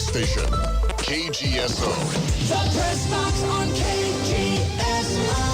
station, KGSO. The Press Box on KGSO.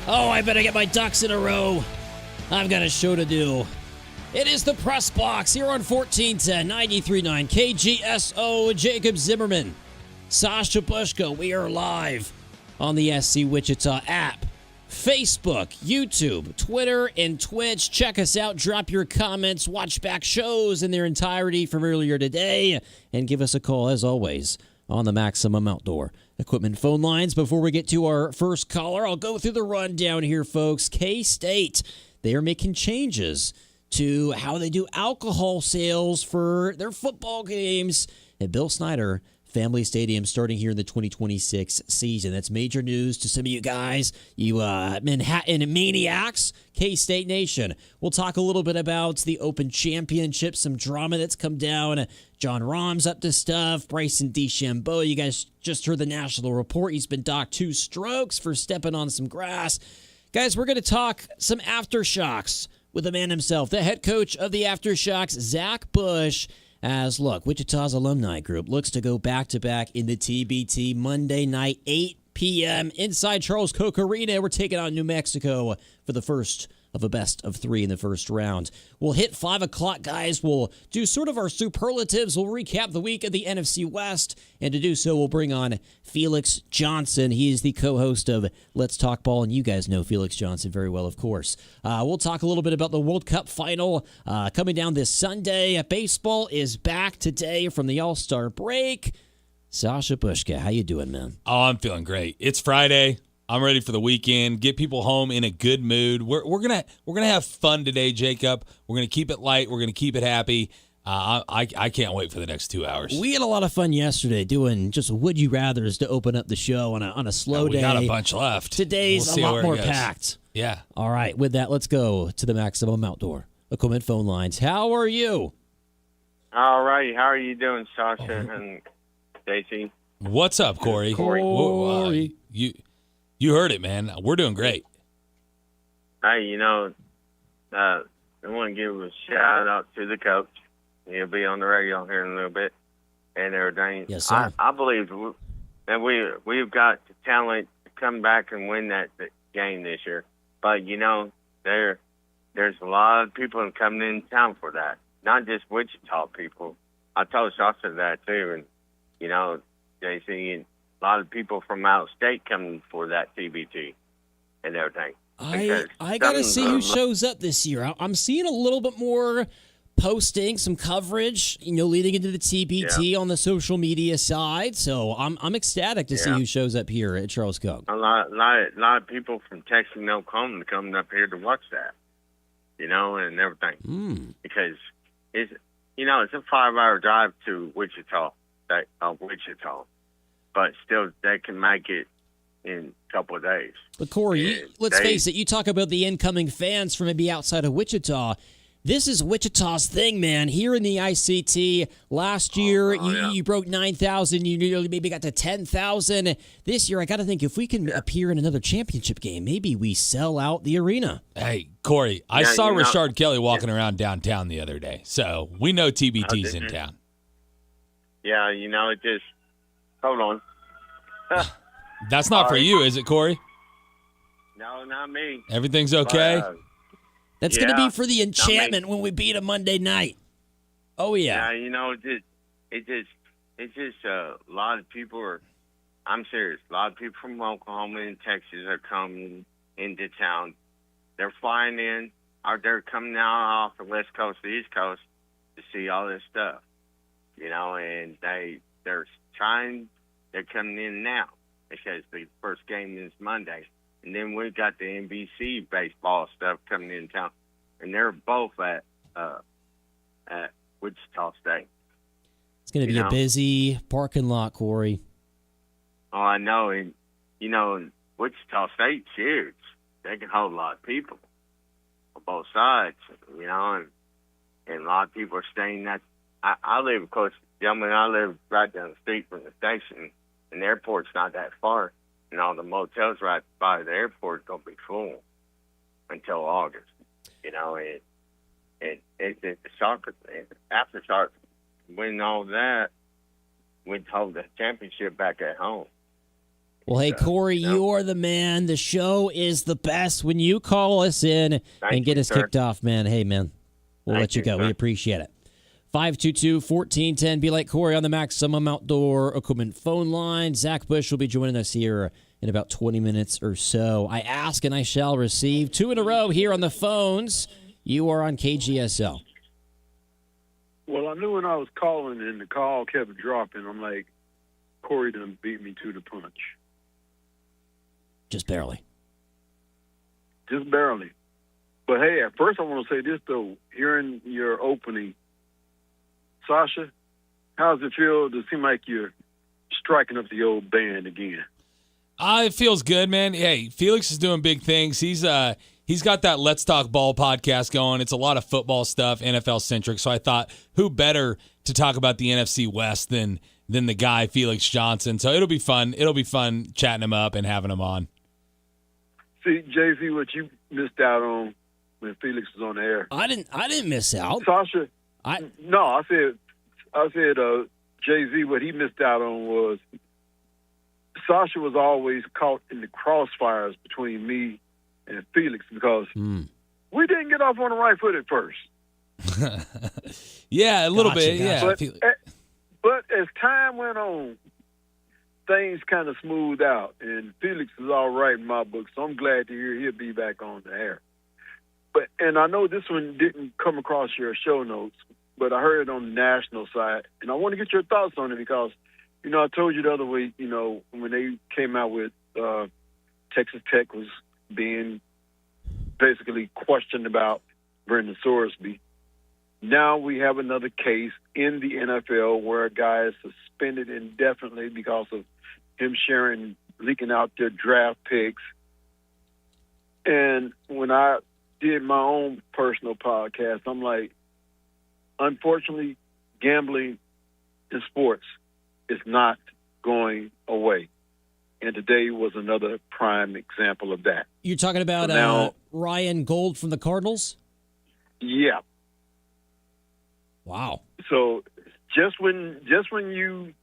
Oh, I better get my ducks in a row. I've got a show to do. It is the Press Box here on 1410 93.9 KGSO. Jacob Zimmerman, Sasha Bushka. We are live on the SC Wichita app, Facebook, YouTube, Twitter, and Twitch. Check us out. Drop your comments. Watch back shows in their entirety from earlier today. And give us a call, as always, on the Maximum Outdoor Equipment phone lines. Before we get to our first caller, I'll go through the rundown here, folks. K-State, they are making changes to how they do alcohol sales for their football games at Bill Snyder Family Stadium starting here in the 2026 season. That's major news to some of you guys, you Manhattan maniacs, K-State Nation. We'll talk a little bit about the Open Championship, some drama that's come down. John Rahm's up to stuff. Bryson DeChambeau, you guys just heard the national report. He's been docked 2 strokes for stepping on some grass. Guys, we're going to talk some Aftershocks with the man himself, the head coach of the Aftershocks, Zach Bush. As, look, Wichita's alumni group looks to go back-to-back in the TBT Monday night, 8 p.m. inside Charles Koch Arena. We're taking on New Mexico for the first of a best of 3 in the first round. We'll hit 5 o'clock, guys. We'll do sort of our superlatives. We'll recap the week of the NFC West. And to do so, we'll bring on Felix Johnson. He is the co-host of Let's Talk Ball, and you guys know Felix Johnson very well, of course. We'll talk a little bit about the World Cup final coming down this Sunday. Baseball is back today from the All-Star break. Sasha Bushka, how you doing, man? Oh, I'm feeling great. It's Friday. I'm ready for the weekend. Get people home in a good mood. We're gonna have fun today, Jacob. We're gonna keep it light. We're gonna keep it happy. I can't wait for the next 2 hours. We had a lot of fun yesterday doing just would you rather's to open up the show on a slow day. We got a bunch left. Today's a lot more packed. Yeah. All right. With that, let's go to the Maximum Outdoor Equipment phone lines. How are you? All right. How are you doing, Sasha and Stacy? What's up, Corey? Corey. You heard it, man. We're doing great. Hey, I want to give a shout out to the coach. He'll be on the radio here in a little bit and everything. Yes, sir. I believe that we've got the talent to come back and win that game this year. But, there's a lot of people coming in town for that, not just Wichita people. I told Sasha that too, and, JC, and a lot of people from out of state coming for that TBT and everything. I got to see who shows up this year. I'm seeing a little bit more posting, some coverage, leading into the TBT on the social media side. So I'm ecstatic to see who shows up here at Charles Koch. A lot of people from Texas and Oklahoma coming up here to watch that, and everything. Because it's a 5-hour drive to Wichita, but still they can make it in a couple of days. But Corey, let's face it, you talk about the incoming fans from maybe outside of Wichita. This is Wichita's thing, man. Here in the ICT, last year you broke 9,000. You maybe got to 10,000. This year, I got to think if we can appear in another championship game, maybe we sell out the arena. Hey, Corey, I saw Rashard Kelly walking around downtown the other day, so we know TBT's in town. Yeah, it just hold on. That's not for you, is it, Corey? No, not me. Everything's okay? But, That's going to be for the enchantment when we beat them Monday night. Oh, yeah. Yeah, it's just a lot of people are, I'm serious, a lot of people from Oklahoma and Texas are coming into town. They're flying in, or they're coming out off the West Coast, the East Coast to see all this stuff. and they're coming in now because the first game is Monday. And then we've got the NBC baseball stuff coming in town, and they're both at Wichita State. It's going to be a busy parking lot, Corey. Oh, I know. And, Wichita State's huge. They can hold a lot of people on both sides, and a lot of people are staying at. I live, of course, gentlemen, I live right down the street from the station, and the airport's not that far. And all the motels right by the airport are going to be full until August, and it's the soccer, Aftershocks, winning all that, we'd hold the championship back at home. Well, hey, Corey, you are the man. The show is the best when you call us in and get us kicked off, man. Hey, man, we'll let you go. We appreciate it. 522-1410. Be like Corey on the Maximum Outdoor Equipment phone line. Zach Bush will be joining us here in about 20 minutes or so. I ask and I shall receive. 2 in a row here on the phones. You are on KGSO. Well, I knew when I was calling and the call kept dropping, I'm like, Corey done beat me to the punch. Just barely. Just barely. But, hey, at first I want to say this, though. Hearing your opening, Sasha, how does it feel to seem like you're striking up the old band again? It feels good, man. Hey, Felix is doing big things. He's got that Let's Talk Ball podcast going. It's a lot of football stuff, NFL-centric. So I thought, who better to talk about the NFC West than the guy, Felix Johnson. So it'll be fun. It'll be fun chatting him up and having him on. See, Jay-Z, what you missed out on when Felix was on the air. I didn't miss out. Sasha, I said Jay-Z, what he missed out on was Sasha was always caught in the crossfires between me and Felix because we didn't get off on the right foot at first. Yeah, a little bit. Yeah, but as time went on, things kind of smoothed out, and Felix is all right in my book, so I'm glad to hear he'll be back on the air. And I know this one didn't come across your show notes, but I heard it on the national side, and I want to get your thoughts on it because, I told you the other week, when they came out with Texas Tech was being basically questioned about Brendan Sorsby. Now we have another case in the NFL where a guy is suspended indefinitely because of him leaking out their draft picks. And when I did my own personal podcast, I'm like, unfortunately, gambling in sports is not going away. And today was another prime example of that. You're talking about Ryan Gold from the Cardinals? Yeah. Wow. So just when you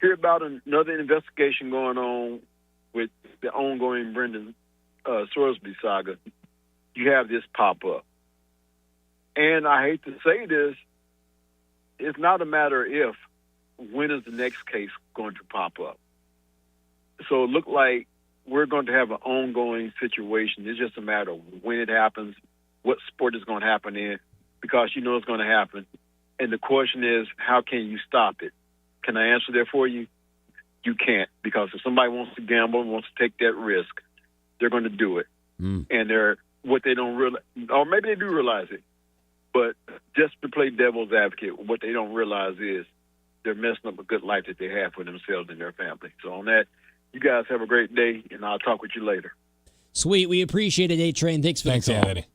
hear about another investigation going on with the ongoing Brendan Sorsby saga, you have this pop up. And I hate to say this, it's not a matter of if, when is the next case going to pop up? So it looked like we're going to have an ongoing situation. It's just a matter of when it happens, what sport is going to happen in, because you know it's going to happen. And the question is, how can you stop it? Can I answer that for you? You can't, because if somebody wants to gamble and wants to take that risk, they're going to do it. And what they don't realize, or maybe they do realize it, but just to play devil's advocate, what they don't realize is they're messing up a good life that they have for themselves and their family. So on that, you guys have a great day, and I'll talk with you later. Sweet. We appreciate it, A-Train. Thanks for the call. Eddie.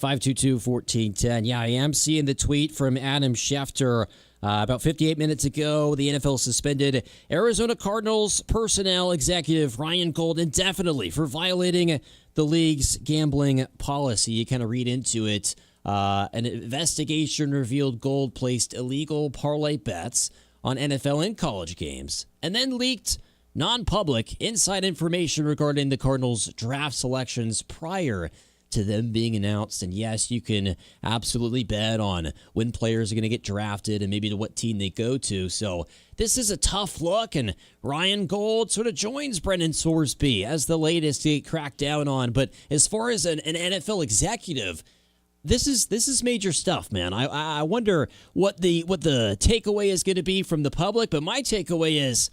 522-1410. Yeah, I am seeing the tweet from Adam Schefter about 58 minutes ago. The NFL suspended Arizona Cardinals personnel executive Ryan Gold indefinitely for violating the league's gambling policy. You kind of read into it. An investigation revealed Gold placed illegal parlay bets on NFL and college games and then leaked non-public inside information regarding the Cardinals' draft selections prior to them being announced. And yes, you can absolutely bet on when players are going to get drafted and maybe to what team they go to. So this is a tough look, and Ryan Gold sort of joins Brendan Sorsby as the latest to crack down on. But as far as an NFL executive, This is major stuff, man. I wonder what the takeaway is going to be from the public, but my takeaway is,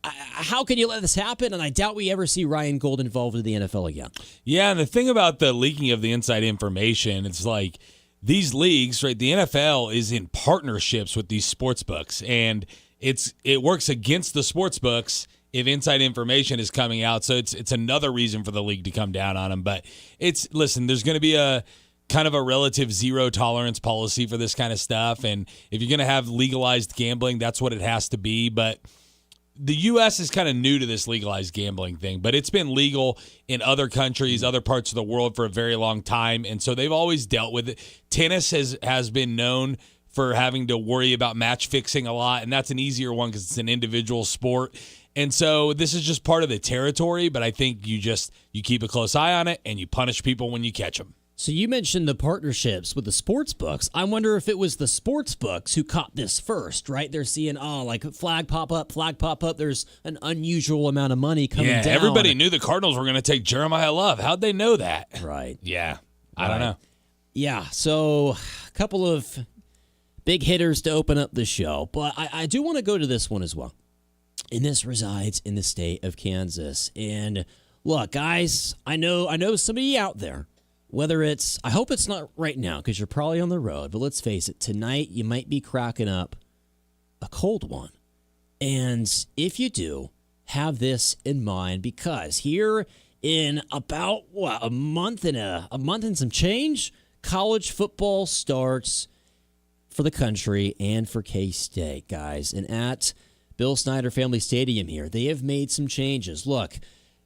how can you let this happen? And I doubt we ever see Ryan Gold involved in the NFL again. Yeah, and the thing about the leaking of the inside information, it's like these leagues, right? The NFL is in partnerships with these sports books, and it works against the sports books if inside information is coming out. So it's another reason for the league to come down on them. But listen, there's going to be a kind of a relative zero tolerance policy for this kind of stuff, and if you're going to have legalized gambling, that's what it has to be. But the U.S. is kind of new to this legalized gambling thing, but it's been legal in other countries, other parts of the world for a very long time, and so they've always dealt with it. Tennis has been known for having to worry about match fixing a lot, and that's an easier one because it's an individual sport. And so this is just part of the territory, but I think you keep a close eye on it, and you punish people when you catch them. So you mentioned the partnerships with the sports books. I wonder if it was the sports books who caught this first, right? They're seeing, like flag pop up. There's an unusual amount of money coming down. Yeah, everybody knew the Cardinals were going to take Jeremiah Love. How'd they know that? Right. Yeah, I don't know. Yeah, so a couple of big hitters to open up the show, but I do want to go to this one as well. And this resides in the state of Kansas. And look, guys, I know some of you out there, whether it's, I hope it's not right now because you're probably on the road, but let's face it, tonight you might be cracking up a cold one. And if you do, have this in mind, because here in about a month and some change, college football starts for the country and for K-State, guys. And at Bill Snyder Family Stadium here, they have made some changes. Look,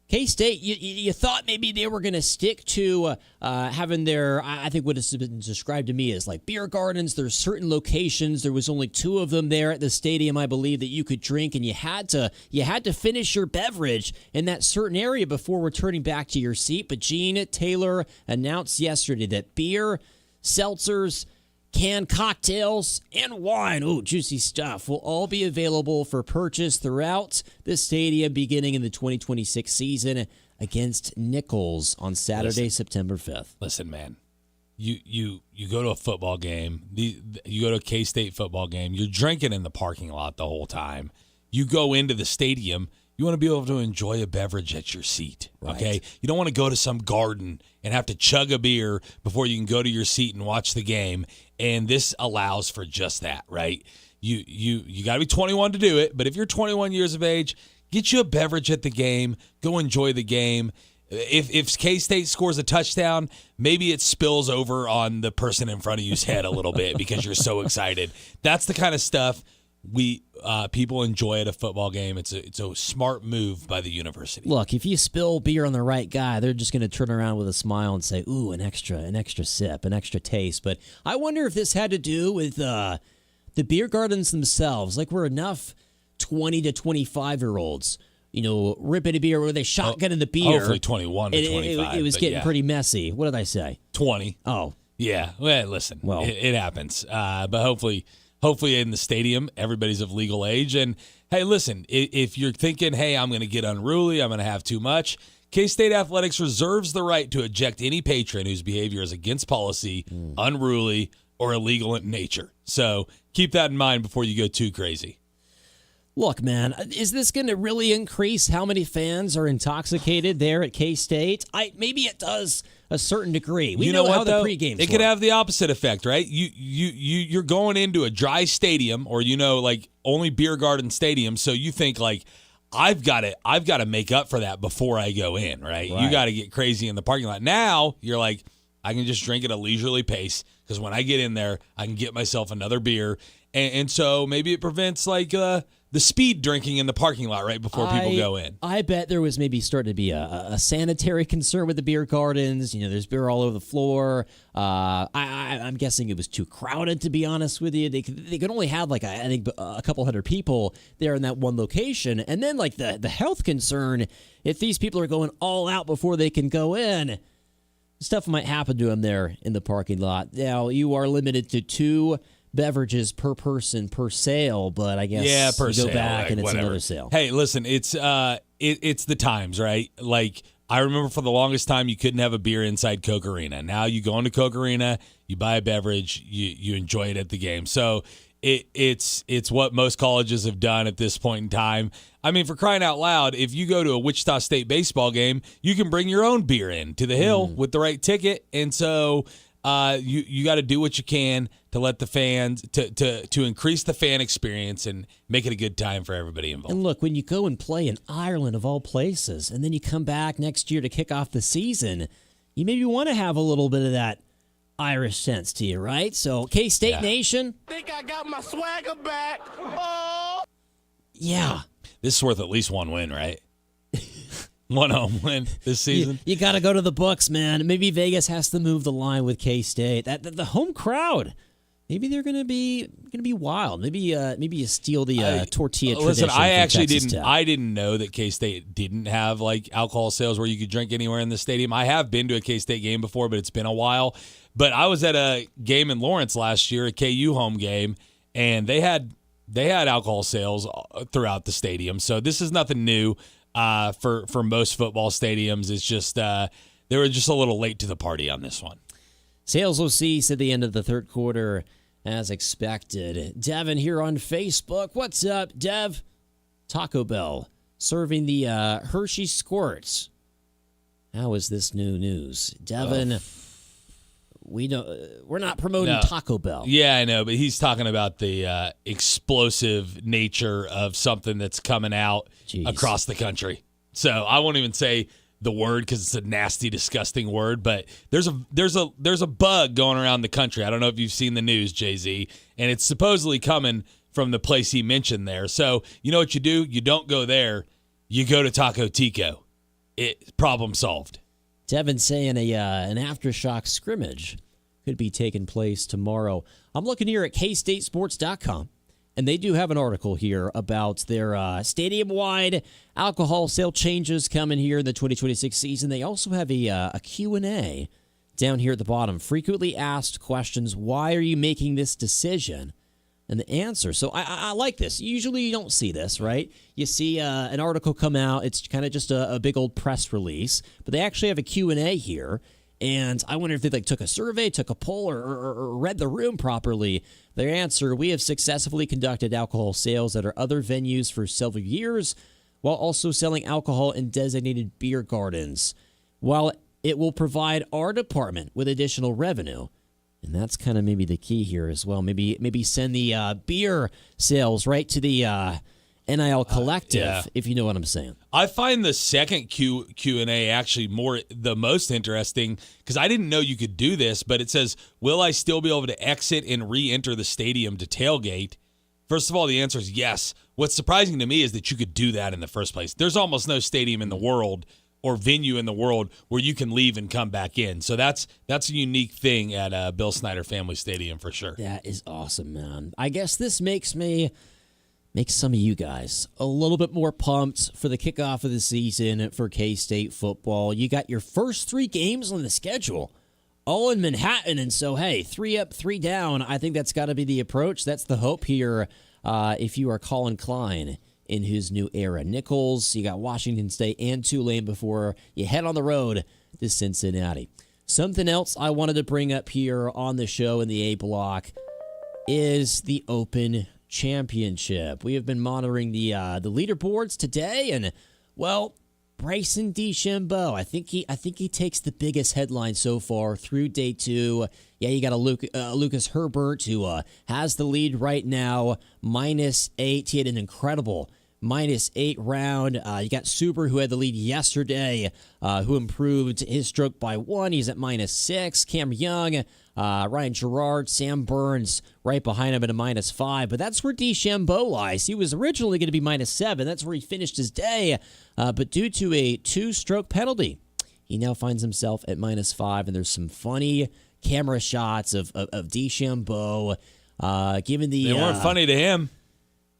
K-State, you thought maybe they were going to stick to having their, I think what has been described to me as like beer gardens. There's certain locations. There was only 2 of them there at the stadium, I believe, that you could drink, and you had to finish your beverage in that certain area before returning back to your seat. But Gene Taylor announced yesterday that beer, seltzers, canned cocktails, and wine, juicy stuff, will all be available for purchase throughout the stadium beginning in the 2026 season against Nichols on Saturday, September 5th. Listen, man, you go to a football game, you go to a K-State football game, you're drinking in the parking lot the whole time. You go into the stadium, you want to be able to enjoy a beverage at your seat, okay? Right. You don't want to go to some garden and have to chug a beer before you can go to your seat and watch the game, and this allows for just that, right? You got to be 21 to do it, but if you're 21 years of age, get you a beverage at the game, go enjoy the game. If K-State scores a touchdown, maybe it spills over on the person in front of you's head a little bit because you're so excited. That's the kind of stuff people enjoy at a football game. It's a smart move by the university. Look, if you spill beer on the right guy, they're just going to turn around with a smile and say, "Ooh, an extra sip, an extra taste." But I wonder if this had to do with the beer gardens themselves. Like, were enough 20 to 25-year-olds, ripping a beer, where they shotgunning the beer. Hopefully 21 to 25. It was getting pretty messy. What did I say? 20. Oh, yeah. Well, listen, it happens. But hopefully in the stadium, everybody's of legal age. And, hey, listen, if you're thinking, hey, I'm going to get unruly, I'm going to have too much, K-State Athletics reserves the right to eject any patron whose behavior is against policy, unruly, or illegal in nature. So keep that in mind before you go too crazy. Look, man, is this going to really increase how many fans are intoxicated there at K-State? Maybe it does a certain degree. We know how the pregames It could have the opposite effect, right? You're going into a dry stadium, or like only beer garden stadium, so you think like I've got to make up for that before I go in, right? You got to get crazy in the parking lot. Now you're like, I can just drink at a leisurely pace because when I get in there, I can get myself another beer, and so maybe it prevents like the speed drinking in the parking lot right before people go in. I bet there was maybe starting to be a sanitary concern with the beer gardens. There's beer all over the floor. I'm guessing it was too crowded, to be honest with you. They could only have I think a couple hundred people there in that one location. And then like the health concern, if these people are going all out before they can go in, stuff might happen to them there in the parking lot. Now, you are limited to 2 beverages per person per sale, but I guess per you go sale, back and it's whatever. another sale. Hey, listen, it's the times, right? Like I remember for the longest time you couldn't have a beer inside Coke Arena. Now you go into Coke Arena, you buy a beverage, you enjoy it at the game. So it's what most colleges have done at this point in time. I mean, for crying out loud, if you go to a Wichita State baseball game, you can bring your own beer in to the Hill with the right ticket. And so you got to do what you can to let the fans to increase the fan experience and make it a good time for everybody involved. And look, when you go and play in Ireland of all places, and then you come back next year to kick off the season, you maybe want to have a little bit of that Irish sense to you, right? So K-State Nation, Think I got my swagger back. Oh. yeah. This is worth at least one win, right? One home win this season. You got to go to the books, man. Maybe Vegas has to move the line with K-State. The home crowd, maybe they're gonna be wild. Maybe you steal the tortilla tradition. Listen, I from actually Texas didn't. Tech. I didn't know that K-State didn't have like alcohol sales where you could drink anywhere in the stadium. I have been to a K-State game before, but it's been a while. But I was at a game in Lawrence last year, a KU home game, and they had alcohol sales throughout the stadium. So this is nothing new for most football stadiums. It's just they were just a little late to the party on this one. Sales will cease at the end of the third quarter as expected. Devin here on Facebook. What's up, Dev? Taco Bell serving the Hershey Squirts. How is this new news? Devin, we're not promoting Taco Bell. Yeah, I know, but he's talking about the explosive nature of something that's coming out across the country. So I won't even say the word because it's a nasty, disgusting word. But there's a bug going around the country. I don't know if you've seen the news, Jay-Z, and it's supposedly coming from the place he mentioned there. So you know what you do? You don't go there. You go to Taco Tico. Problem solved. Devin saying an Aftershocks scrimmage could be taking place tomorrow. I'm looking here at kstatesports.com, and they do have an article here about their stadium-wide alcohol sale changes coming here in the 2026 season. They also have a Q&A down here at the bottom. Frequently asked questions, why are you making this decision? And the answer. So I like this. Usually you don't see this, right? You see an article come out. It's kind of just a big old press release. But they actually have a Q&A here. And I wonder if they took a survey, took a poll, or read the room properly. Their answer, we have successfully conducted alcohol sales at our other venues for several years while also selling alcohol in designated beer gardens. While it will provide our department with additional revenue, and that's kind of maybe the key here as well. Maybe send the beer sales right to the NIL collective, if you know what I'm saying. I find the second Q&A actually the most interesting because I didn't know you could do this, but it says, will I still be able to exit and re-enter the stadium to tailgate? First of all, the answer is yes. What's surprising to me is that you could do that in the first place. There's almost no stadium in the world or venue in the world where you can leave and come back in. So that's a unique thing at Bill Snyder Family Stadium for sure. That is awesome, man. I guess this makes some of you guys a little bit more pumped for the kickoff of the season for K-State football. You got your first 3 games on the schedule, all in Manhattan. And so, hey, 3 up, 3 down. I think that's got to be the approach. That's the hope here if you are Colin Klein in his new era. Nichols, you got Washington State and Tulane before you head on the road to Cincinnati. Something else I wanted to bring up here on the show in the A block is the Open Championship. We have been monitoring the leaderboards today, and well, Bryson DeChambeau, I think he takes the biggest headline so far through day 2. Yeah, you got a Lucas Herbert who has the lead right now, -8. He had an incredible -8 round. You got Suber, who had the lead yesterday, who improved his stroke by 1. He's at -6. Cam Young, Ryan Gerard, Sam Burns right behind him at a -5. But that's where DeChambeau lies. He was originally going to be -7. That's where he finished his day. But due to a 2-stroke penalty, he now finds himself at -5. And there's some funny camera shots of DeChambeau given the... They weren't funny to him.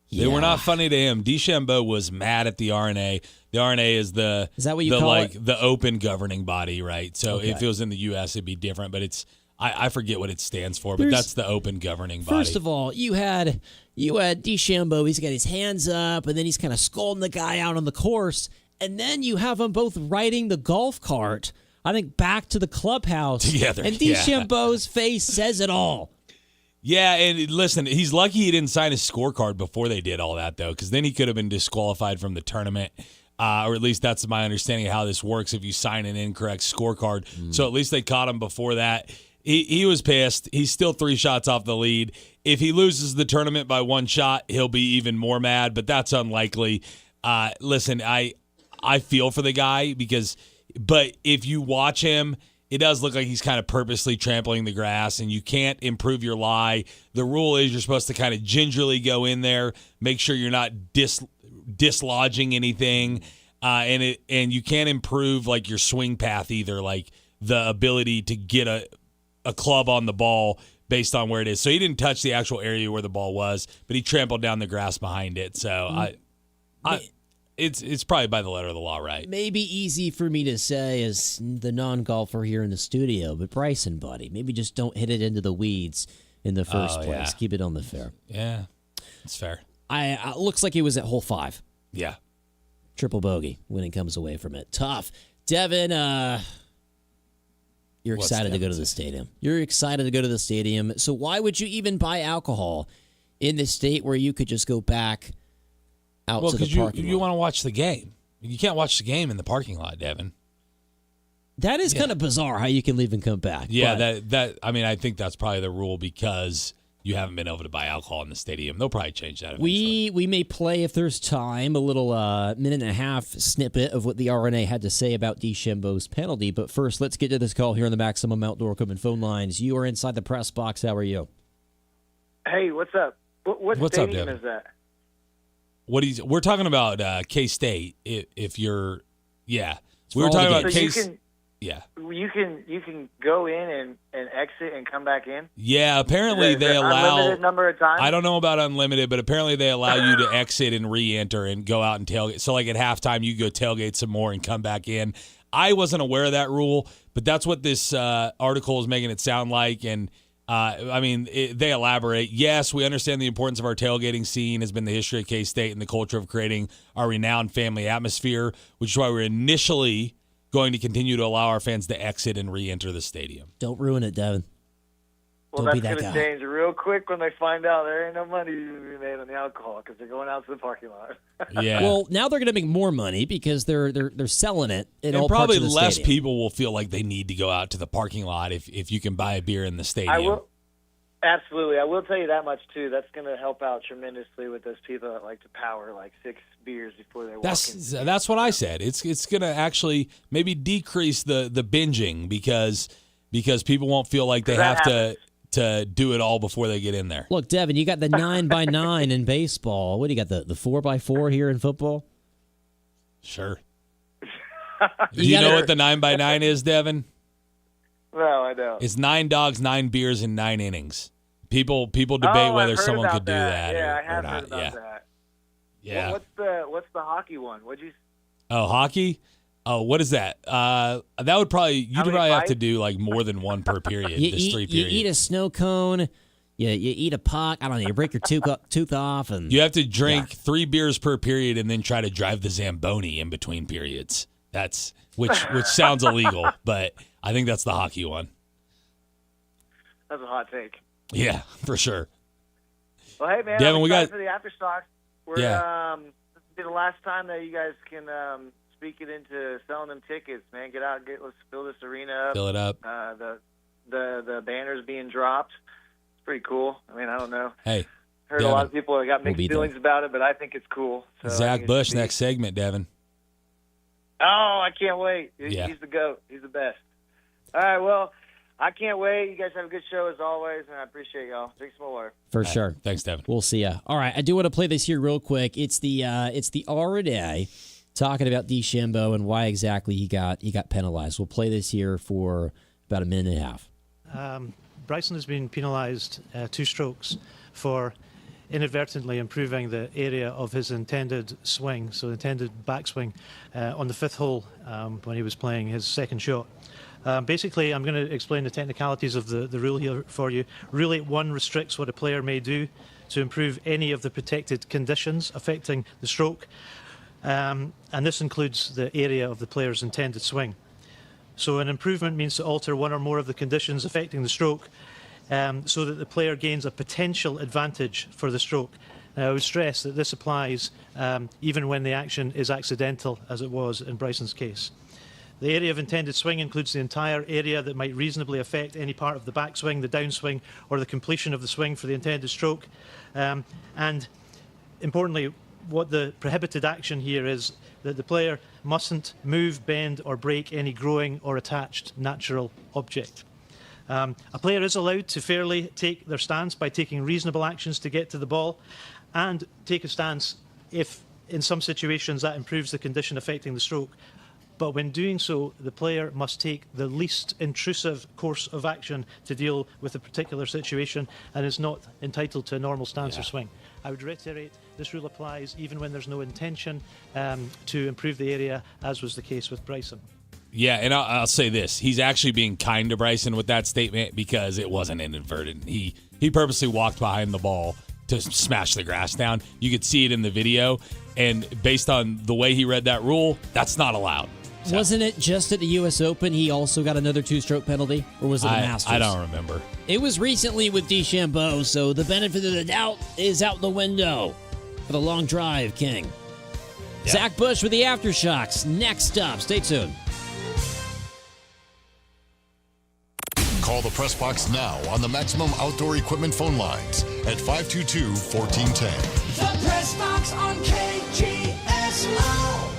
They were not funny to him. DeChambeau was mad at the R&A. The R&A is the... Is that what you call it? The open governing body, right? So Okay. if it was in the U.S., it'd be different, but it's... I forget what it stands for, but that's the open governing body. First of all, you had DeChambeau. He's got his hands up, and then he's kind of scolding the guy out on the course. And then you have them both riding the golf cart, I think, back to the clubhouse. Together. And DeChambeau's face says it all. Yeah, and listen, he's lucky he didn't sign his scorecard before they did all that, though, because then he could have been disqualified from the tournament. Or at least that's my understanding of how this works if you sign an incorrect scorecard. So at least they caught him before that. He was pissed. He's still 3 shots off the lead. If he loses the tournament by 1 shot, he'll be even more mad, but that's unlikely. Listen, I feel for the guy but if you watch him, it does look like he's kind of purposely trampling the grass, and you can't improve your lie. The rule is you're supposed to kind of gingerly go in there, make sure you're not dislodging anything, and you can't improve like your swing path either, like the ability to get a club on the ball based on where it is. So he didn't touch the actual area where the ball was, but he trampled down the grass behind it. So it's probably by the letter of the law, right? Maybe easy for me to say as the non-golfer here in the studio, but Bryson, buddy, maybe just don't hit it into the weeds in the first place. Yeah. Keep it on the fair. Yeah, it's fair. Looks like he was at hole 5. Yeah. Triple bogey when it comes away from it. Tough. Devin, you're excited to go to the stadium. You're excited to go to the stadium. So why would you even buy alcohol in the state where you could just go back out to the parking lot? You want to watch the game. You can't watch the game in the parking lot, Devin. That is kind of bizarre how you can leave and come back. Yeah, I think that's probably the rule because you haven't been able to buy alcohol in the stadium. They'll probably change that eventually. We may play, if there's time, a little minute and a half snippet of what the RNA had to say about DeChambeau's penalty. But first, let's get to this call here on the Maximum Outdoor Equipment phone lines. You are inside the press box. How are you? Hey, what's up? What What's up, stadium Devin? is that? We're talking about K-State. If you're, yeah, for we were all the talking about games. So you can go in and exit and come back in. Yeah, apparently Is there they allow unlimited number of times. I don't know about unlimited, but apparently they allow you to exit and re-enter and go out and tailgate. So like at halftime, you go tailgate some more and come back in. I wasn't aware of that rule, but that's what this article is making it sound like. And they elaborate. Yes, we understand the importance of our tailgating scene has been the history of K-State and the culture of creating our renowned family atmosphere, which is why we're initially going to continue to allow our fans to exit and re-enter the stadium. Don't ruin it, Devin. Well, Don't be that's that going guy. to change real quick when they find out there ain't no money to be made on the alcohol because they're going out to the parking lot. Yeah. Well, now they're going to make more money because they're selling it in and all probably parts of the less stadium. people will feel like they need to go out to the parking lot if you can buy a beer in the stadium. I will. Absolutely. I will tell you that much, too. That's going to help out tremendously with those people that like to power like 6 beers before they walk in. That's what I said. It's going to actually maybe decrease the binging because people won't feel like they have to do it all before they get in there. Look, Devin, you got the 9x9 in baseball. What do you got, the 4x4 here in football? Sure. Do you know what the 9x9 is, Devin? No, I don't. It's 9 dogs, 9 beers, and 9 innings. People debate whether I've heard someone about could do that Yeah, or I have not. heard about that. Yeah. Well, what's the hockey one? What'd you? Oh, hockey? Oh, what is that? That would probably you'd probably have to do like more than one per period. You 3 periods. eat a snow cone. You eat a puck. I don't know. You break your tooth off, and You have to drink 3 beers per period and then try to drive the Zamboni in between periods. That's which sounds illegal, but I think that's the hockey one. That's a hot take. Yeah, for sure. Well, hey man, Devin, I'm we excited got- for the Aftershocks. We're this will be the last time that you guys can speak it into selling them tickets, man. Let's fill this arena up. Fill it up. The banners being dropped. It's pretty cool. I mean, I don't know. Hey, Heard Devin, a lot of people that got We'll mixed be feelings about it, but I think it's cool. So I Zach think it Bush should be- next segment, Devin. Oh, I can't wait. Yeah. He's the GOAT. He's the best. All right, well, I can't wait. You guys have a good show as always, and I appreciate y'all. Drink some more water. for All right, sure. Thanks, Devin. We'll see ya. All right, I do want to play this here real quick. It's the RNA talking about DeChambeau and why exactly he got penalized. We'll play this here for about a minute and a half. Bryson has been penalised 2 strokes for inadvertently improving the area of his intended swing, so intended backswing on the 5th hole when he was playing his second shot. Basically, I'm going to explain the technicalities of the rule here for you. Rule 8.1 restricts what a player may do to improve any of the protected conditions affecting the stroke. and this includes the area of the player's intended swing. So an improvement means to alter one or more of the conditions affecting the stroke so that the player gains a potential advantage for the stroke. Now, I would stress that this applies even when the action is accidental, as it was in Bryson's case. The area of intended swing includes the entire area that might reasonably affect any part of the backswing, the downswing, or the completion of the swing for the intended stroke. And importantly, what the prohibited action here is that the player mustn't move, bend, or break any growing or attached natural object. A player is allowed to fairly take their stance by taking reasonable actions to get to the ball, and take a stance if, in some situations, that improves the condition affecting the stroke. But when doing so, the player must take the least intrusive course of action to deal with a particular situation and is not entitled to a normal stance or swing. I would reiterate, this rule applies even when there's no intention to improve the area, as was the case with Bryson. Yeah, and I'll say this. He's actually being kind to Bryson with that statement because it wasn't inadvertent. He purposely walked behind the ball to smash the grass down. You could see it in the video, and based on the way he read that rule, that's not allowed. So. Wasn't it just at the U.S. Open he also got another two-stroke penalty? Or was it a Masters? I don't remember. It was recently with DeChambeau, so the benefit of the doubt is out the window for the long drive, King. Yeah. Zach Bush with the Aftershocks. Next up. Stay tuned. Call the Press Box now on the Maximum Outdoor Equipment phone lines at 522-1410. The Press Box on KGSO.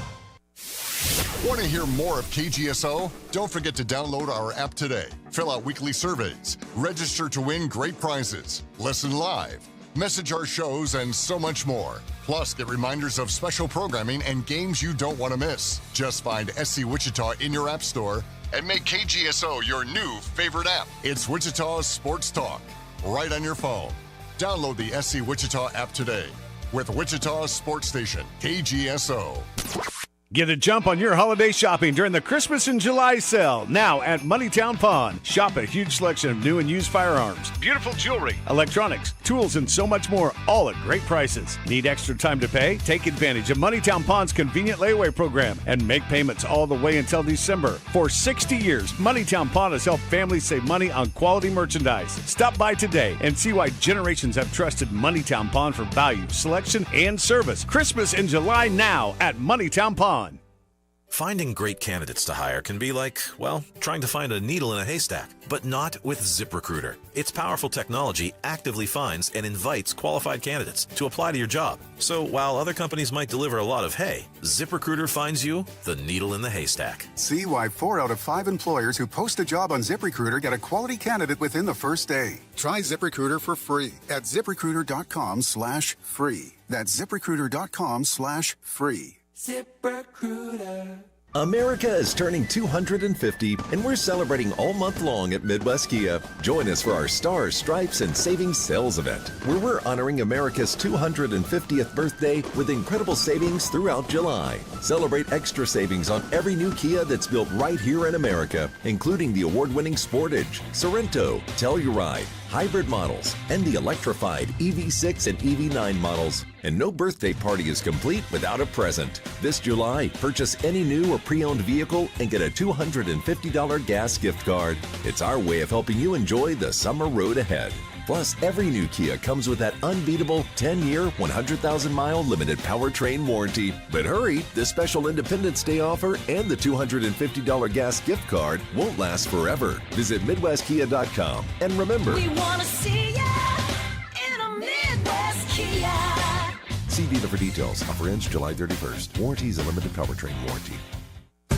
Want to hear more of KGSO? Don't forget to download our app today. Fill out weekly surveys, register to win great prizes, listen live, message our shows, and so much more. Plus, get reminders of special programming and games you don't want to miss. Just find SC Wichita in your app store and make KGSO your new favorite app. It's Wichita's Sports Talk, right on your phone. Download the SC Wichita app today with Wichita's sports station, KGSO. Get a jump on your holiday shopping during the Christmas in July sale. Now at Moneytown Pawn. Shop a huge selection of new and used firearms, beautiful jewelry, electronics, tools, and so much more, all at great prices. Need extra time to pay? Take advantage of Moneytown Pawn's convenient layaway program and make payments all the way until December. For 60 years, Moneytown Pawn has helped families save money on quality merchandise. Stop by today and see why generations have trusted Moneytown Pawn for value, selection, and service. Christmas in July now at Moneytown Pawn. Finding great candidates to hire can be like, well, trying to find a needle in a haystack, but not with ZipRecruiter. Its powerful technology actively finds and invites qualified candidates to apply to your job. So while other companies might deliver a lot of hay, ZipRecruiter finds you the needle in the haystack. See why 4 out of 5 employers who post a job on ZipRecruiter get a quality candidate within the first day. Try ZipRecruiter for free at ZipRecruiter.com/free. That's ZipRecruiter.com/free. ZipRecruiter. America is turning 250, and we're celebrating all month long at Midwest Kia. Join us for our Stars, Stripes, and Savings Sales event, where we're honoring America's 250th birthday with incredible savings throughout July. Celebrate extra savings on every new Kia that's built right here in America, including the award-winning Sportage, Sorento, Telluride, hybrid models, and the electrified EV6 and EV9 models. And no birthday party is complete without a present. This July, purchase any new or pre-owned vehicle and get a $250 gas gift card. It's our way of helping you enjoy the summer road ahead. Plus, every new Kia comes with that unbeatable 10-year, 100,000-mile limited powertrain warranty. But hurry, this special Independence Day offer and the $250 gas gift card won't last forever. Visit MidwestKia.com. And remember, we want to see ya in a Midwest Kia. see dealer for details. Offer ends July 31st. Warranty is a limited powertrain warranty.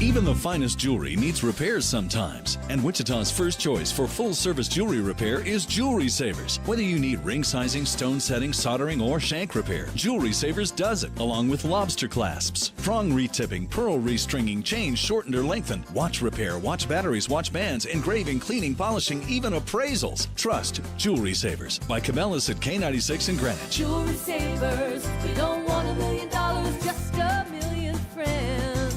Even the finest jewelry needs repairs sometimes, and Wichita's first choice for full-service jewelry repair is Jewelry Savers. Whether you need ring sizing, stone setting, soldering, or shank repair, Jewelry Savers does it, along with lobster clasps, prong retipping, pearl restringing, chain shortened or lengthened, watch repair, watch batteries, watch bands, engraving, cleaning, polishing, even appraisals. Trust Jewelry Savers by Cabela's at K96 in Greenwich. Jewelry Savers, we don't want $1 million, just a million friends.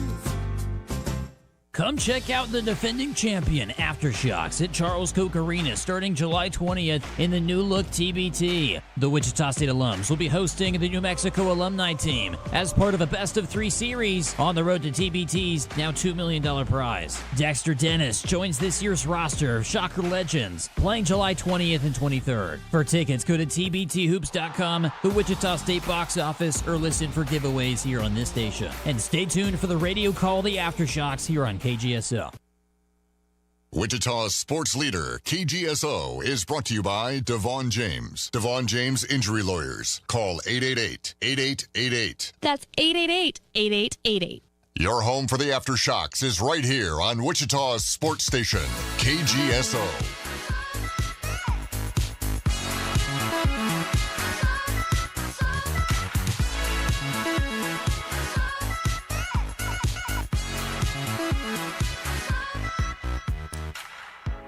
Come check out the defending champion, Aftershocks, at Charles Koch Arena starting July 20th in the new look TBT. The Wichita State alums will be hosting the New Mexico alumni team as part of a best-of-3 series on the road to TBT's now $2 million prize. Dexter Dennis joins this year's roster of Shocker Legends, playing July 20th and 23rd. For tickets, go to tbthoops.com, the Wichita State box office, or listen for giveaways here on this station. And stay tuned for the radio call, The Aftershocks, here on KGSO. Wichita's sports leader, KGSO, is brought to you by Devon James. Devon James Injury Lawyers. Call 888-8888. That's 888-8888. Your home for the Aftershocks is right here on Wichita's sports station, KGSO.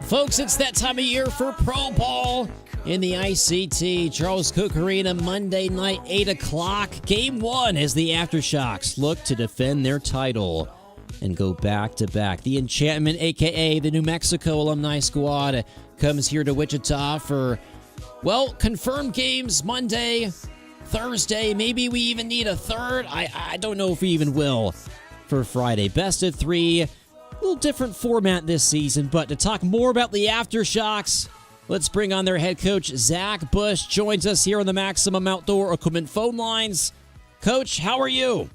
Folks, it's that time of year for Pro Ball in the ICT. Charles Koch Arena, Monday night, 8 o'clock. Game 1 as the Aftershocks look to defend their title and go back-to-back. The Enchantment, a.k.a. the New Mexico Alumni Squad, comes here to Wichita for, well, confirmed games Monday, Thursday. Maybe we even need a third. I don't know if we even will for Friday. Best of 3. A little different format this season, but to talk more about the Aftershocks, let's bring on their head coach, Zach Bush, joins us here on the Maximum Outdoor Equipment phone lines. Coach, how are you?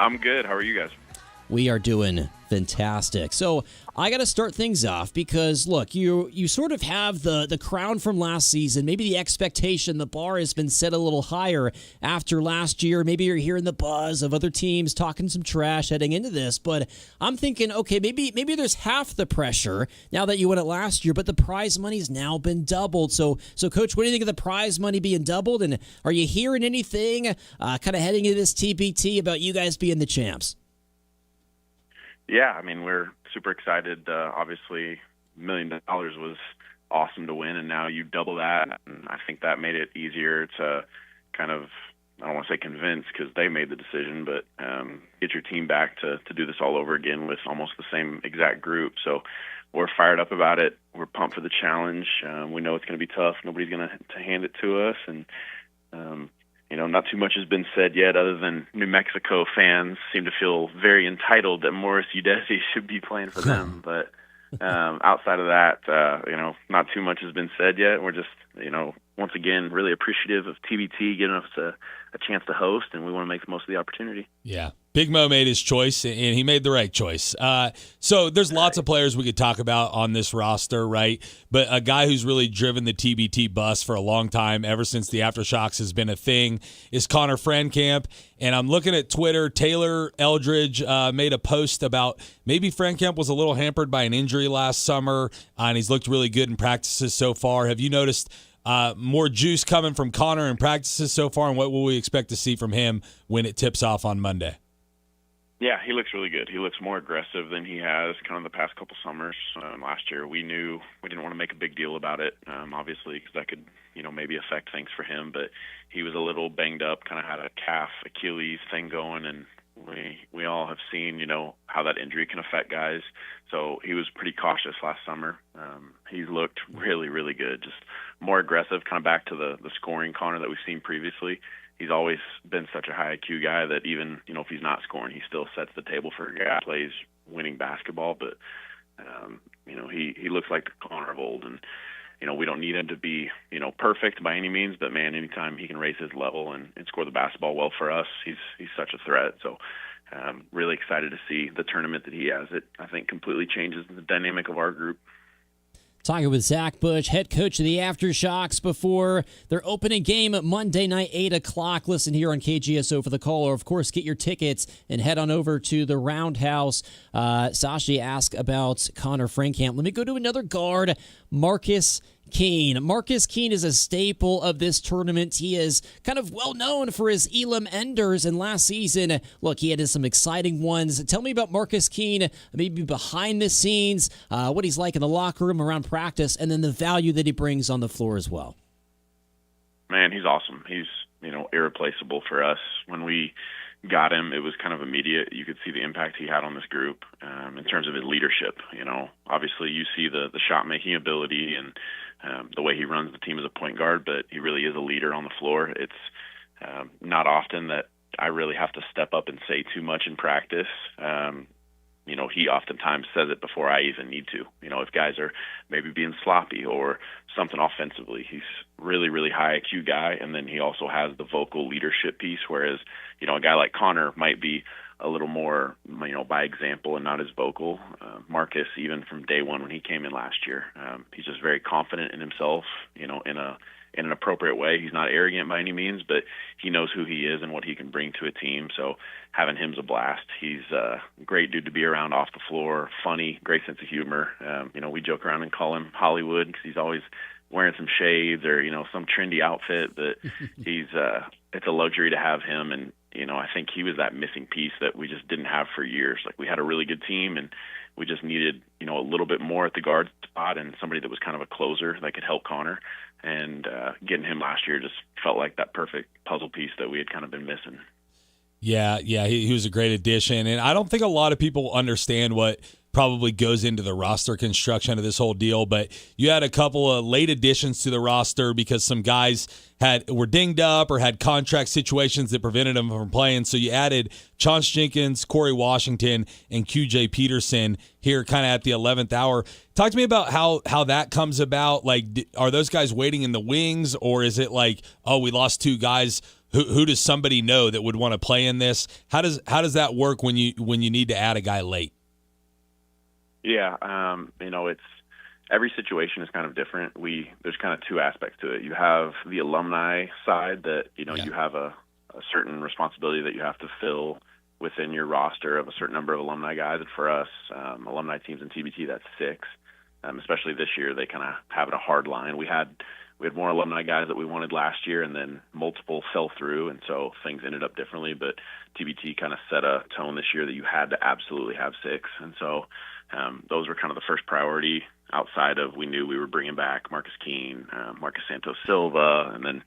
I'm good. How are you guys? We are doing fantastic. So I got to start things off because, look, you sort of have the crown from last season. Maybe the expectation, the bar has been set a little higher after last year. Maybe you're hearing the buzz of other teams talking some trash heading into this. But I'm thinking, okay, maybe there's half the pressure now that you won it last year, but the prize money's now been doubled. So Coach, what do you think of the prize money being doubled? And are you hearing anything kind of heading into this TBT about you guys being the champs? Yeah, I mean, we're super excited. Obviously, $1 million was awesome to win, and now you double that. And I think that made it easier to kind of, I don't want to say convince because they made the decision, but get your team back to do this all over again with almost the same exact group. So we're fired up about it. We're pumped for the challenge. We know it's going to be tough. Nobody's going to hand it to us. And not too much has been said yet other than New Mexico fans seem to feel very entitled that Morris Udesi should be playing for them. But outside of that, not too much has been said yet. We're just, once again, really appreciative of TBT giving us a chance to host, and we want to make the most of the opportunity. Yeah. Big Mo made his choice, and he made the right choice. So there's lots of players we could talk about on this roster, right? But a guy who's really driven the TBT bus for a long time, ever since the Aftershocks has been a thing, is Connor Frankamp. And I'm looking at Twitter. Taylor Eldridge made a post about maybe Frankamp was a little hampered by an injury last summer, and he's looked really good in practices so far. Have you noticed more juice coming from Connor in practices so far, and what will we expect to see from him when it tips off on Monday? Yeah, he looks really good. He looks more aggressive than he has kind of the past couple summers. Last year, we knew we didn't want to make a big deal about it, obviously, because that could, maybe affect things for him. But he was a little banged up, kind of had a calf Achilles thing going, and we all have seen, how that injury can affect guys. So he was pretty cautious last summer. He's looked really, really good, just more aggressive, kind of back to the scoring Connor that we've seen previously. He's always been such a high IQ guy that even, if he's not scoring, he still sets the table for a guy who plays winning basketball. But, he looks like the Connor of old. And, we don't need him to be, perfect by any means. But, man, anytime he can raise his level and score the basketball well for us, he's such a threat. So really excited to see the tournament that he has. It, I think, completely changes the dynamic of our group. Talking with Zach Bush, head coach of the Aftershocks, before their opening game Monday night, 8 o'clock. Listen here on KGSO for the call, or, of course, get your tickets and head on over to the Roundhouse. Sashi asked about Connor Frankamp. Let me go to another guard, Marcus Keene. Marcus Keene is a staple of this tournament. He is kind of well known for his Elam Enders, and last season, look, he had some exciting ones. Tell me about Marcus Keene, maybe behind the scenes, what he's like in the locker room around practice, and then the value that he brings on the floor as well. Man, he's awesome. He's, irreplaceable for us. When we got him, it was kind of immediate. You could see the impact he had on this group in terms of his leadership. Obviously you see the shot-making ability and the way he runs the team as a point guard, but he really is a leader on the floor. It's not often that I really have to step up and say too much in practice. He oftentimes says it before I even need to. If guys are maybe being sloppy or something offensively, he's really, really high IQ guy. And then he also has the vocal leadership piece, whereas, a guy like Connor might be a little more, by example and not as vocal. Marcus, even from day one when he came in last year, he's just very confident in himself, in an appropriate way. He's not arrogant by any means, but he knows who he is and what he can bring to a team. So having him's a blast. He's a great dude to be around off the floor, funny, great sense of humor. We joke around and call him Hollywood because he's always wearing some shades or, some trendy outfit, but it's a luxury to have him. And, I think he was that missing piece that we just didn't have for years. Like, we had a really good team and we just needed, a little bit more at the guard spot and somebody that was kind of a closer that could help Connor. And getting him last year just felt like that perfect puzzle piece that we had kind of been missing. Yeah, he was a great addition. And I don't think a lot of people understand what probably goes into the roster construction of this whole deal, but you had a couple of late additions to the roster because some guys were dinged up or had contract situations that prevented them from playing. So you added Chauncey Jenkins, Corey Washington, and QJ Peterson here kind of at the 11th hour. Talk to me about how that comes about. Like, are those guys waiting in the wings, or is it like, oh, we lost two guys? Who does somebody know that would want to play in this? How does that work when you need to add a guy late? Yeah, it's every situation is kind of different. There's kind of two aspects to it. You have the alumni side that you have a certain responsibility that you have to fill within your roster of a certain number of alumni guys. And for us, alumni teams in TBT, that's 6. Especially this year, they kind of have it a hard line. We had more alumni guys that we wanted last year, and then multiple fell through, and so things ended up differently. But TBT kind of set a tone this year that you had to absolutely have 6, and so those were kind of the first priority. Outside of, we knew we were bringing back Marcus Keene, Marcus Santos Silva, and then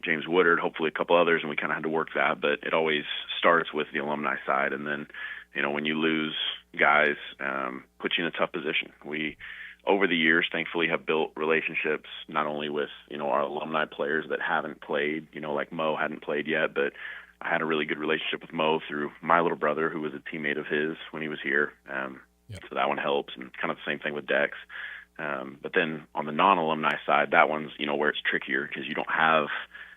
James Woodard, hopefully a couple others, and we kind of had to work that. But it always starts with the alumni side, and then when you lose guys, put you in a tough position. We, over the years, thankfully, have built relationships not only with our alumni players that haven't played, like Mo hadn't played yet, but I had a really good relationship with Mo through my little brother, who was a teammate of his when he was here. So that one helps, and kind of the same thing with Dex. But then on the non-alumni side, that one's where it's trickier because you don't have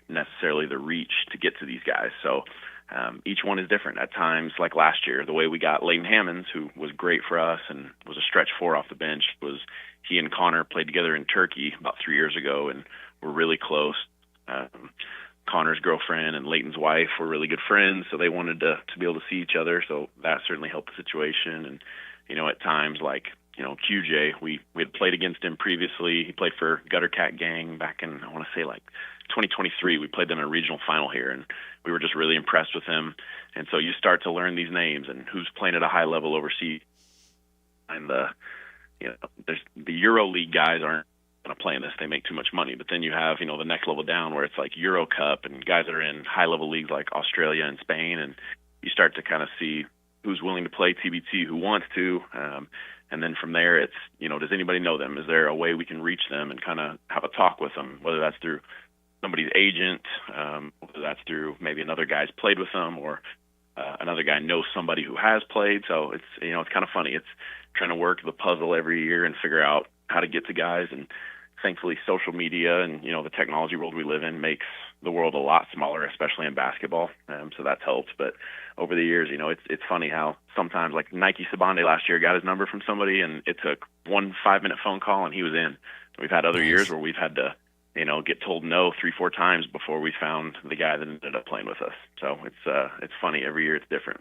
necessarily the reach to get to these guys. So each one is different. At times, like last year, the way we got Leighton Hammonds, who was great for us and was a stretch 4 off the bench, was he and Connor played together in Turkey about 3 years ago and were really close. Connor's girlfriend and Leighton's wife were really good friends, so they wanted to be able to see each other. So that certainly helped the situation. And at times, like QJ, we had played against him previously. He played for Gutter Cat Gang back in, I want to say, like 2023. We played them in a regional final here, and we were just really impressed with him. And so you start to learn these names and who's playing at a high level overseas. And there's the Euro League guys aren't going to play in this. They make too much money. But then you have the next level down where it's like Euro Cup and guys that are in high level leagues like Australia and Spain, and you start to kind of see who's willing to play TBT, who wants to, and then from there it's, does anybody know them? Is there a way we can reach them and kind of have a talk with them, whether that's through somebody's agent, whether that's through maybe another guy's played with them, or another guy knows somebody who has played. So it's, it's kind of funny. It's trying to work the puzzle every year and figure out how to get to guys. And thankfully social media and, the technology world we live in makes the world a lot smaller, especially in basketball. So that's helped. But over the years, it's funny how sometimes, like Nike Sabande last year got his number from somebody, and it took 1 5-minute phone call and he was in. We've had other years where we've had to, get told no 3-4 times before we found the guy that ended up playing with us. So it's funny. Every year it's different.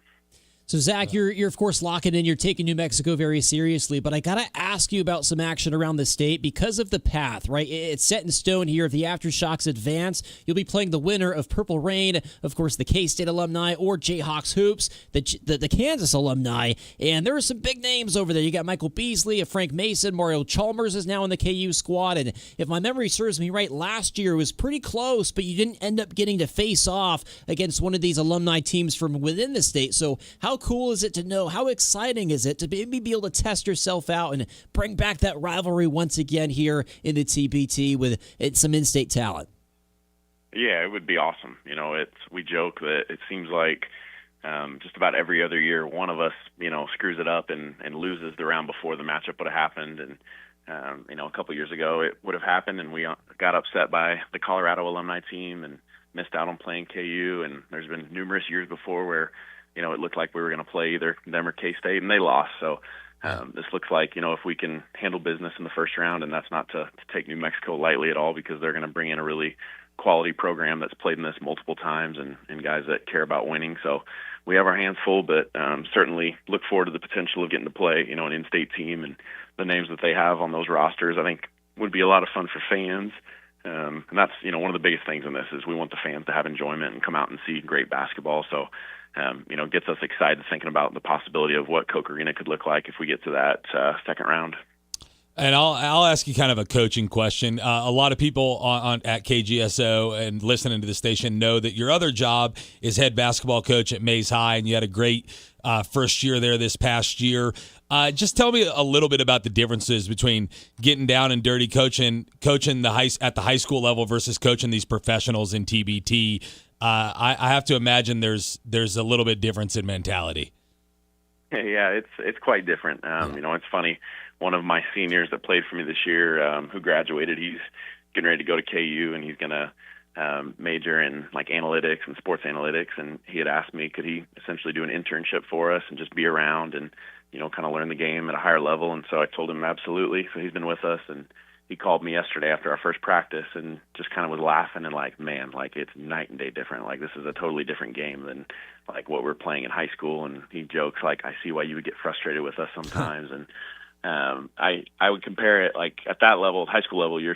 So, Zach, you're of course locking in. You're taking New Mexico very seriously, but I got to ask you about some action around the state because of the path, right? It's set in stone here. If the Aftershocks advance, you'll be playing the winner of Purple Rain, of course, the K-State alumni, or Jayhawks Hoops, the Kansas alumni. And there are some big names over there. You got Michael Beasley, Frank Mason, Mario Chalmers is now in the KU squad. And if my memory serves me right, last year it was pretty close, but you didn't end up getting to face off against one of these alumni teams from within the state. So how cool is it to know, how exciting is it to be able to test yourself out and bring back that rivalry once again here in the TBT with some in-state talent? Yeah, it would be awesome. We joke that it seems like just about every other year one of us, screws it up and loses the round before the matchup would have happened. And, a couple years ago it would have happened and we got upset by the Colorado alumni team and missed out on playing KU. And there's been numerous years before where it looked like we were going to play either them or K-State, and they lost. So this looks like, if we can handle business in the first round, and that's not to take New Mexico lightly at all because they're going to bring in a really quality program that's played in this multiple times and guys that care about winning. So we have our hands full, but certainly look forward to the potential of getting to play, an in-state team. And the names that they have on those rosters, I think, would be a lot of fun for fans. And that's, one of the biggest things in this is we want the fans to have enjoyment and come out and see great basketball. So gets us excited thinking about the possibility of what Coke Arena could look like if we get to that second round. And I'll ask you kind of a coaching question. A lot of people at KGSO and listening to the station know that your other job is head basketball coach at Mays High, and you had a great first year there this past year. Just tell me a little bit about the differences between getting down and dirty coaching at the high school level versus coaching these professionals in TBT. I have to imagine there's a little bit difference in mentality. Yeah, it's quite different. It's funny. One of my seniors that played for me this year, who graduated, he's getting ready to go to KU, and he's going to major in like analytics and sports analytics. And he had asked me, could he essentially do an internship for us and just be around and kind of learn the game at a higher level. And so I told him absolutely. So he's been with us, and he called me yesterday after our first practice and just kind of was laughing and like, man, like it's night and day different. Like this is a totally different game than like what we're playing in high school. And he jokes like, I see why you would get frustrated with us sometimes. And I would compare it like at that level, high school level, you're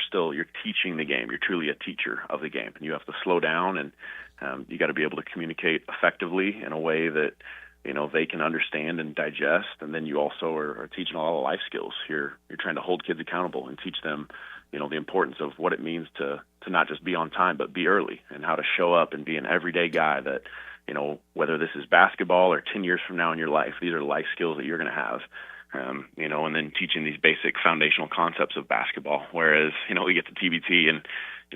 teaching the game. You're truly a teacher of the game, and you have to slow down and you got to be able to communicate effectively in a way that they can understand and digest. And then you also are teaching all the life skills. You're trying to hold kids accountable and teach them, the importance of what it means to not just be on time, but be early, and how to show up and be an everyday guy that, whether this is basketball or 10 years from now in your life, these are life skills that you're going to have. And then teaching these basic foundational concepts of basketball. Whereas, we get to TBT and,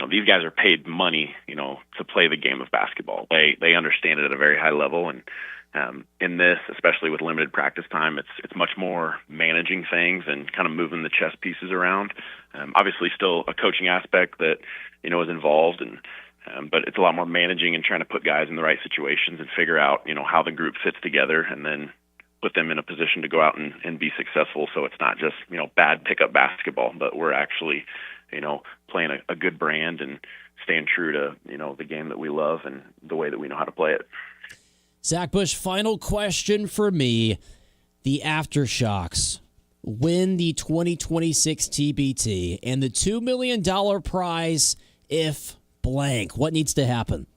these guys are paid money, to play the game of basketball. They understand it at a very high level. And in this, especially with limited practice time, it's much more managing things and kind of moving the chess pieces around. Obviously still a coaching aspect that, is involved, and but it's a lot more managing and trying to put guys in the right situations and figure out, how the group fits together, and then put them in a position to go out and be successful. So it's not just, bad pickup basketball, but we're actually, playing a good brand and staying true to, the game that we love and the way that we know how to play it. Zach Bush, final question for me. The Aftershocks win the 2026 TBT and the $2 million prize if blank. What needs to happen?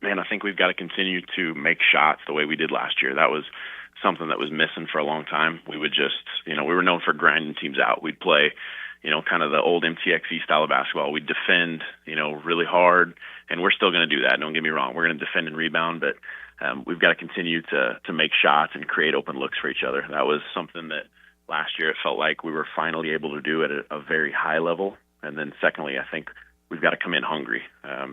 Man, I think we've got to continue to make shots the way we did last year. That was something that was missing for a long time. We would just, we were known for grinding teams out. We'd play, kind of the old MTXE style of basketball. We'd defend, really hard, and we're still going to do that. Don't get me wrong. We're going to defend and rebound, but we've got to continue to make shots and create open looks for each other. That was something that last year it felt like we were finally able to do at a very high level. And then secondly, I think we've got to come in hungry.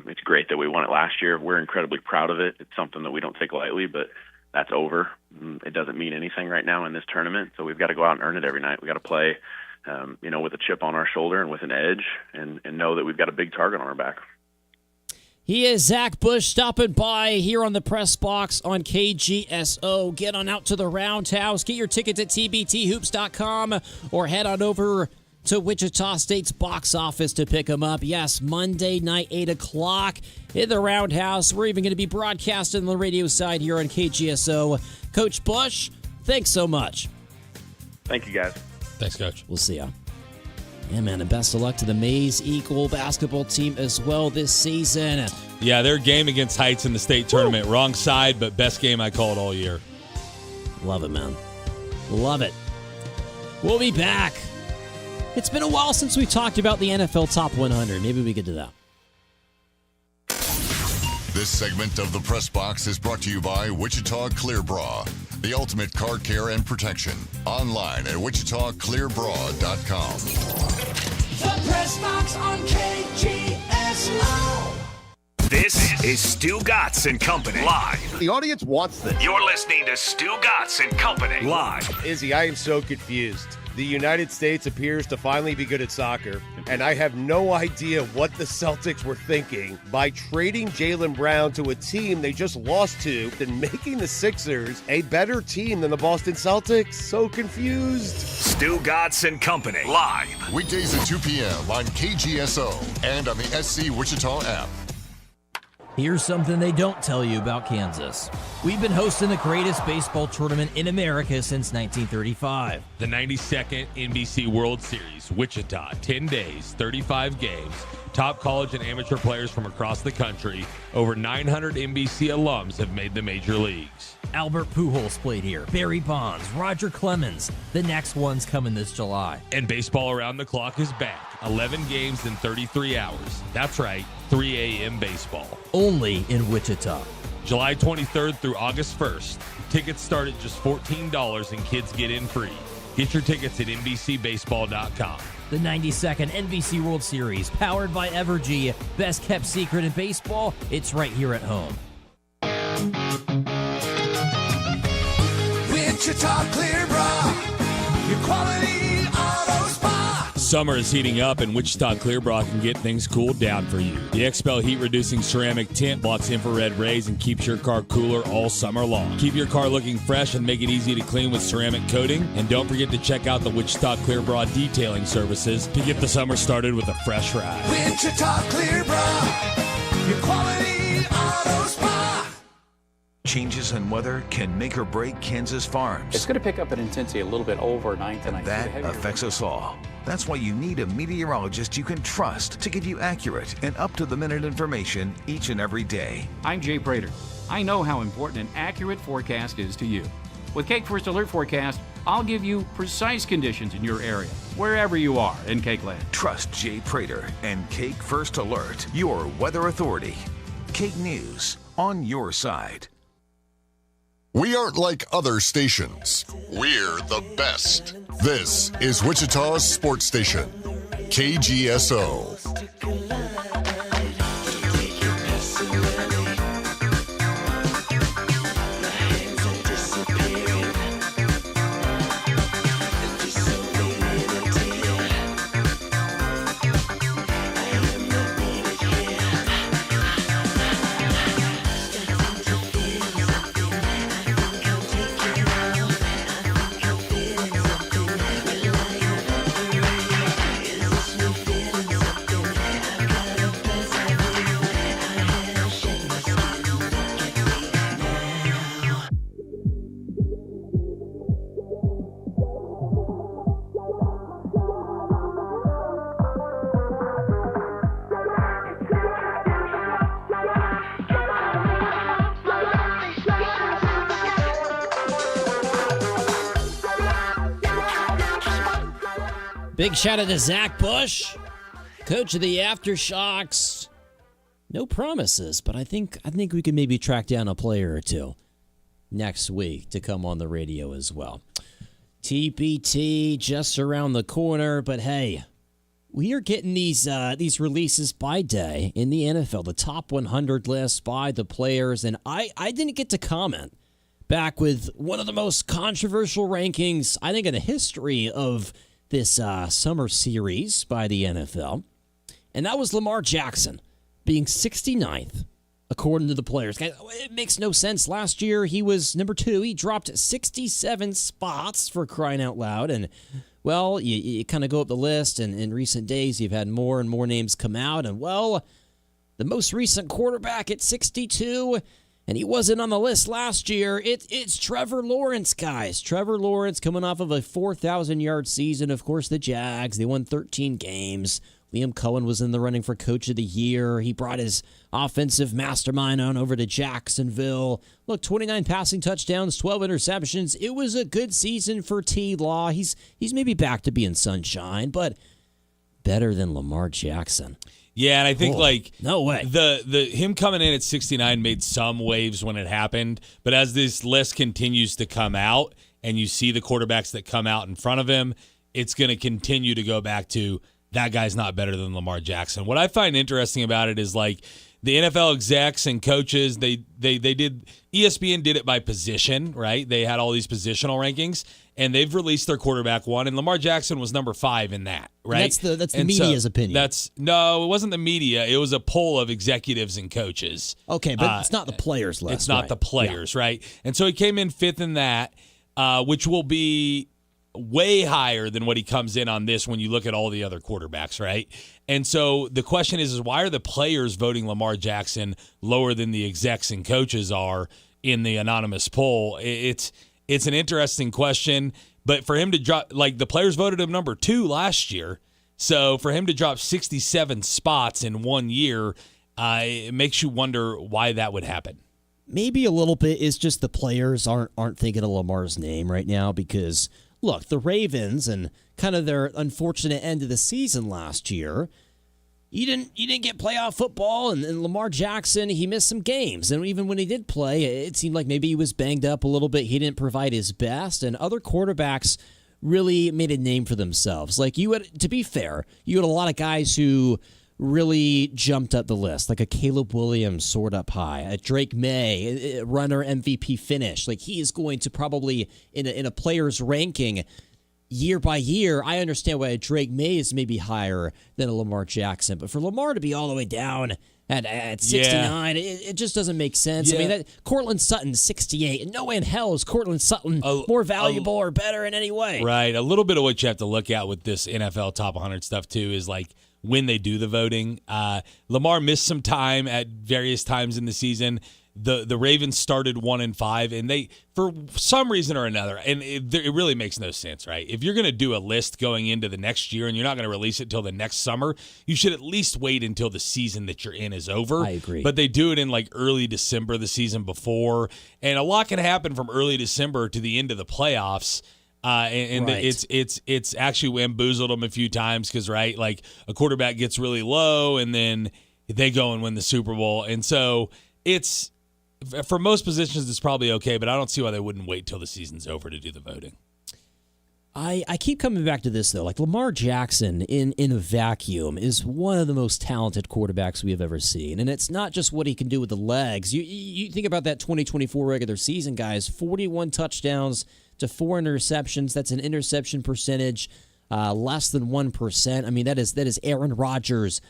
It's great that we won it last year. We're incredibly proud of it. It's something that we don't take lightly, but that's over. It doesn't mean anything right now in this tournament. So we've got to go out and earn it every night. We've got to play, with a chip on our shoulder and with an edge, and know that we've got a big target on our back. He is Zach Bush stopping by here on the Press Box on KGSO. Get on out to the Roundhouse. Get your tickets at tbthoops.com or head on over to Wichita State's box office to pick them up. Yes, Monday night, 8 o'clock in the Roundhouse. We're even going to be broadcasting on the radio side here on KGSO. Coach Bush, thanks so much. Thank you, guys. Thanks, Coach. We'll see ya. Yeah, man, and best of luck to the Mays Eagle basketball team as well this season. Yeah, their game against Heights in the state tournament. Wrong side, but best game I called all year. Love it, man. Love it. We'll be back. It's been a while since we talked about the NFL Top 100. Maybe we could do that. This segment of the Press Box is brought to you by Wichita Clear Bra, the ultimate car care and protection. Online at wichitaclearbra.com. The Press Box on KGSO. This is Stu Gatz and Company live. The audience wants this. You're listening to Stu Gatz and Company live. Izzy, I am so confused. The United States appears to finally be good at soccer, and I have no idea what the Celtics were thinking by trading Jaylen Brown to a team they just lost to and making the Sixers a better team than the Boston Celtics. So confused. Stu Gatz and Company live. Weekdays at 2 p.m. on KGSO and on the SC Wichita app. Here's something they don't tell you about Kansas. We've been hosting the greatest baseball tournament in America since 1935. The 92nd NBC World Series, Wichita, 10 days, 35 games, top college and amateur players from across the country. Over 900 NBC alums have made the major leagues. Albert Pujols played here, Barry Bonds, Roger Clemens. The next one's coming this July. And baseball around the clock is back. 11 games in 33 hours. That's right, 3 a.m. baseball. Only in Wichita. July 23rd through August 1st. Tickets start at just $14 and kids get in free. Get your tickets at NBCBaseball.com. The 92nd NBC World Series, powered by Evergy. Best kept secret in baseball, it's right here at home. Wichita Clear Bra, your quality auto spa. Summer is heating up, and Wichita Clear Bra can get things cooled down for you. The XPEL heat-reducing ceramic tint blocks infrared rays and keeps your car cooler all summer long. Keep your car looking fresh and make it easy to clean with ceramic coating. And don't forget to check out the Wichita Clear Bra detailing services to get the summer started with a fresh ride. Wichita Clear Bra, your quality auto spa. Changes in weather can make or break Kansas farms. It's going to pick up in intensity a little bit overnight tonight. That affects us all. That's why you need a meteorologist you can trust to give you accurate and up-to-the-minute information each and every day. I'm Jay Prater. I know how important an accurate forecast is to you. With Cake First Alert Forecast, I'll give you precise conditions in your area, wherever you are in Cakeland. Trust Jay Prater and Cake First Alert, your weather authority. Cake News, on your side. We aren't like other stations. We're the best. This is Wichita's sports station, KGSO. Big shout out to Zach Bush, coach of the Aftershocks. No promises, but I think we can maybe track down a player or two next week to come on the radio as well. TBT just around the corner, but hey, we are getting these releases by day in the NFL, the top 100 list by the players, and I didn't get to comment back with one of the most controversial rankings, I think, in the history of this summer series by the NFL, and that was Lamar Jackson being 69th, according to the players. It makes no sense. Last year, he was number 2. He dropped 67 spots, for crying out loud, and well, you kind of go up the list, and in recent days, you've had more and more names come out, and, well, the most recent quarterback at 62, and he wasn't on the list last year, it's Trevor Lawrence, guys. Trevor Lawrence coming off of a 4,000-yard season. Of course, the Jags, they won 13 games. Liam Cohen was in the running for Coach of the Year. He brought his offensive mastermind on over to Jacksonville. Look, 29 passing touchdowns, 12 interceptions. It was a good season for T-Law. He's maybe back to being sunshine, but better than Lamar Jackson. Yeah, and I think no way. The him coming in at 69 made some waves when it happened, but as this list continues to come out and you see the quarterbacks that come out in front of him, it's going to continue to go back to that guy's not better than Lamar Jackson. What I find interesting about it is the NFL execs and coaches, they did ESPN did it by position, right? They had all these positional rankings, and they've released their quarterback one, and Lamar Jackson was number 5 in that, right? That's the media's opinion. No, it wasn't the media. It was a poll of executives and coaches. Okay, but it's not the players list. It's not the players, right? And so he came in 5th in that, which will be way higher than what he comes in on this when you look at all the other quarterbacks, right? And so the question is why are the players voting Lamar Jackson lower than the execs and coaches are in the anonymous poll? It's an interesting question, but for him to drop, the players voted him number 2 last year, so for him to drop 67 spots in 1 year, it makes you wonder why that would happen. Maybe a little bit is just the players aren't thinking of Lamar's name right now because, look, the Ravens and kind of their unfortunate end of the season last year, you didn't get playoff football, and Lamar Jackson, he missed some games. And even when he did play, it seemed like maybe he was banged up a little bit. He didn't provide his best, and other quarterbacks really made a name for themselves. To be fair, you had a lot of guys who really jumped up the list, like a Caleb Williams soared up high, a Drake May, runner MVP finish. He is going to probably, in a player's ranking, year by year, I understand why a Drake May is maybe higher than a Lamar Jackson, but for Lamar to be all the way down at 69, it just doesn't make sense. Yeah. I mean, that Cortland Sutton, 68, and no way in hell is Cortland Sutton more valuable or better in any way. Right. A little bit of what you have to look at with this NFL Top 100 stuff, too, is when they do the voting. Lamar missed some time at various times in the season. The Ravens started 1-5, and they, for some reason or another, and it really makes no sense, right? If you're going to do a list going into the next year and you're not going to release it till the next summer, you should at least wait until the season that you're in is over. I agree. But they do it in early December, the season before, and a lot can happen from early December to the end of the playoffs. And right. it's actually bamboozled them a few times because, right, a quarterback gets really low and then they go and win the Super Bowl. And so it's, for most positions, it's probably okay, but I don't see why they wouldn't wait till the season's over to do the voting. I keep coming back to this, though. Lamar Jackson, in a vacuum, is one of the most talented quarterbacks we have ever seen. And it's not just what he can do with the legs. You think about that 2024 regular season, guys, 41 touchdowns to 4 interceptions. That's an interception percentage less than 1%. I mean, that is Aaron Rodgers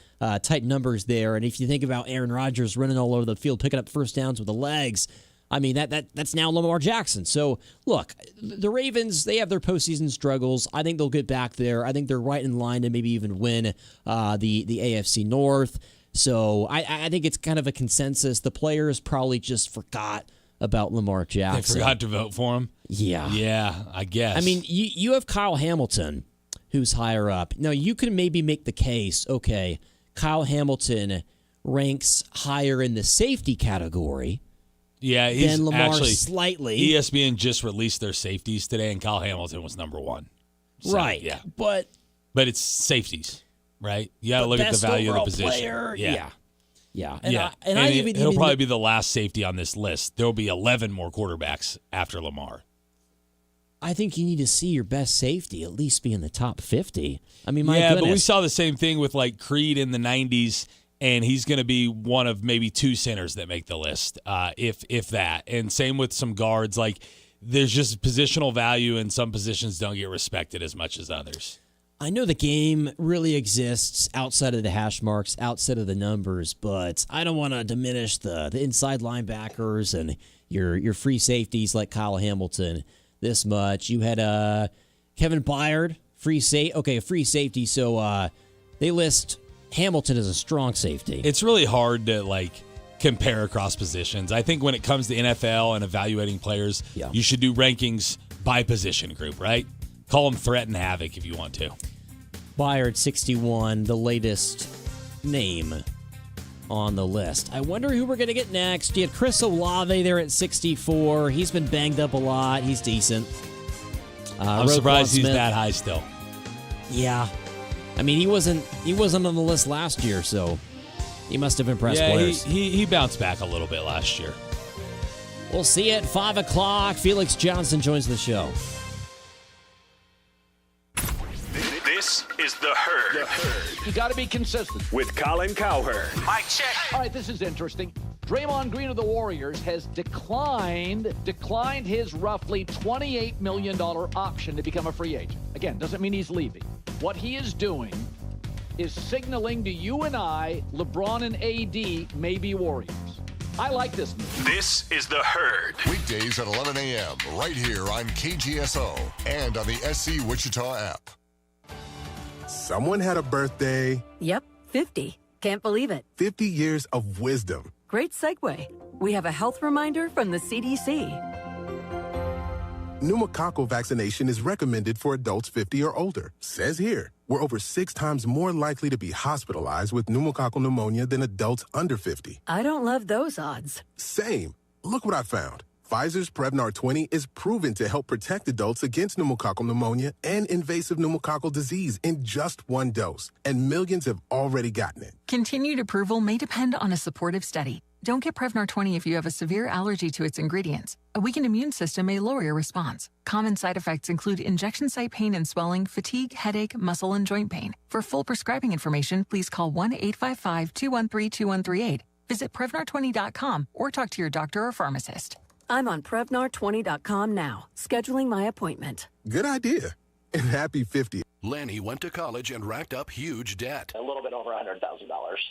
type numbers there. And if you think about Aaron Rodgers running all over the field, picking up first downs with the legs, I mean, that's now Lamar Jackson. So, look, the Ravens, they have their postseason struggles. I think they'll get back there. I think they're right in line to maybe even win the AFC North. So I think it's kind of a consensus. The players probably just forgot about Lamar Jackson. They forgot to vote for him? Yeah. Yeah, I guess. I mean, you have Kyle Hamilton, who's higher up. Now, you could maybe make the case, okay, Kyle Hamilton ranks higher in the safety category. Yeah, he's than Lamar actually slightly. ESPN just released their safeties today, and Kyle Hamilton was number 1. So, right. Yeah. But it's safeties, right? You got to look at the value of the position. Player, yeah. And he'll probably be the last safety on this list. There will be 11 more quarterbacks after Lamar. I think you need to see your best safety at least be in the top 50. I mean, my goodness. But we saw the same thing with Creed in the 90s, and he's going to be one of maybe 2 centers that make the list, if that. And same with some guards. There's just positional value, and some positions don't get respected as much as others. I know the game really exists outside of the hash marks, outside of the numbers, but I don't want to diminish the inside linebackers and your free safeties like Kyle Hamilton this much. You had Kevin Byard Free safety. So they list Hamilton as a strong safety. It's really hard to compare across positions. I think when it comes to NFL and evaluating players, you should do rankings by position group, right? Call them threat and havoc if you want to. Byard 61, the latest name on the list. I wonder who we're going to get next. You had Chris Olave there at 64. He's been banged up a lot. He's decent. I'm surprised he's that high still. Yeah. I mean, he wasn't on the list last year, so he must have impressed players. He bounced back a little bit last year. We'll see you at 5 o'clock. Felix Johnson joins the show. This is The Herd. You got to be consistent. With Colin Cowherd. Mic check. All right, this is interesting. Draymond Green of the Warriors has declined his roughly $28 million option to become a free agent. Again, doesn't mean he's leaving. What he is doing is signaling to you and I, LeBron and AD may be Warriors. I like this move. This is The Herd. Weekdays at 11 a.m. right here on KGSO and on the SC Wichita app. Someone had a birthday. Yep, 50. Can't believe it. 50 years of wisdom. Great segue. We have a health reminder from the CDC. Pneumococcal vaccination is recommended for adults 50 or older. Says here, we're over 6 times more likely to be hospitalized with pneumococcal pneumonia than adults under 50. I don't love those odds. Same. Look what I found. Pfizer's Prevnar 20 is proven to help protect adults against pneumococcal pneumonia and invasive pneumococcal disease in just 1 dose, and millions have already gotten it. Continued approval may depend on a supportive study. Don't get Prevnar 20 if you have a severe allergy to its ingredients. A weakened immune system may lower your response. Common side effects include injection site pain and swelling, fatigue, headache, muscle, and joint pain. For full prescribing information, please call 1-855-213-2138. Visit Prevnar20.com or talk to your doctor or pharmacist. I'm on Prevnar20.com now, scheduling my appointment. Good idea. And happy 50. Lanny went to college and racked up huge debt. A little bit over $100,000.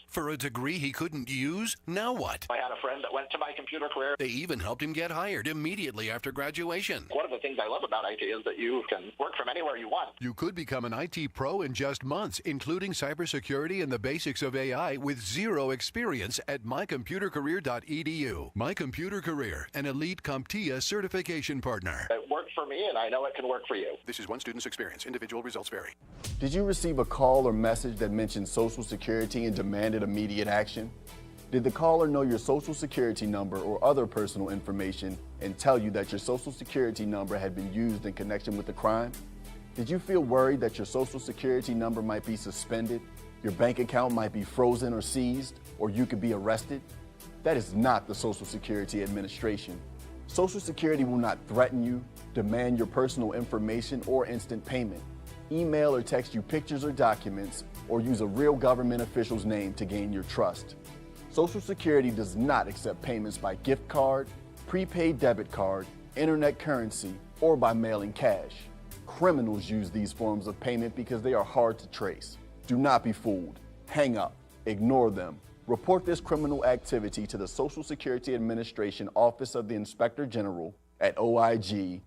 For a degree he couldn't use, now what? I had a friend that went to my computer career. They even helped him get hired immediately after graduation. One of the things I love about IT is that you can work from anywhere you want. You could become an IT pro in just months, including cybersecurity and the basics of AI with zero experience at mycomputercareer.edu. My Computer Career, an elite CompTIA certification partner. It worked for me, and I know it can work for you. This is one student's experience. Individual results vary. Did you receive a call or message that mentioned Social Security and demanded immediate action? Did the caller know your Social Security number or other personal information and tell you that your Social Security number had been used in connection with the crime? Did you feel worried that your Social Security number might be suspended, your bank account might be frozen or seized, or you could be arrested? That is not the Social Security Administration. Social Security will not threaten you, demand your personal information, or instant payment. Email or text you pictures or documents, or use a real government official's name to gain your trust. Social Security does not accept payments by gift card, prepaid debit card, internet currency, or by mailing cash. Criminals use these forms of payment because they are hard to trace. Do not be fooled. Hang up. Ignore them. Report this criminal activity to the Social Security Administration Office of the Inspector General at oig.ssa.gov.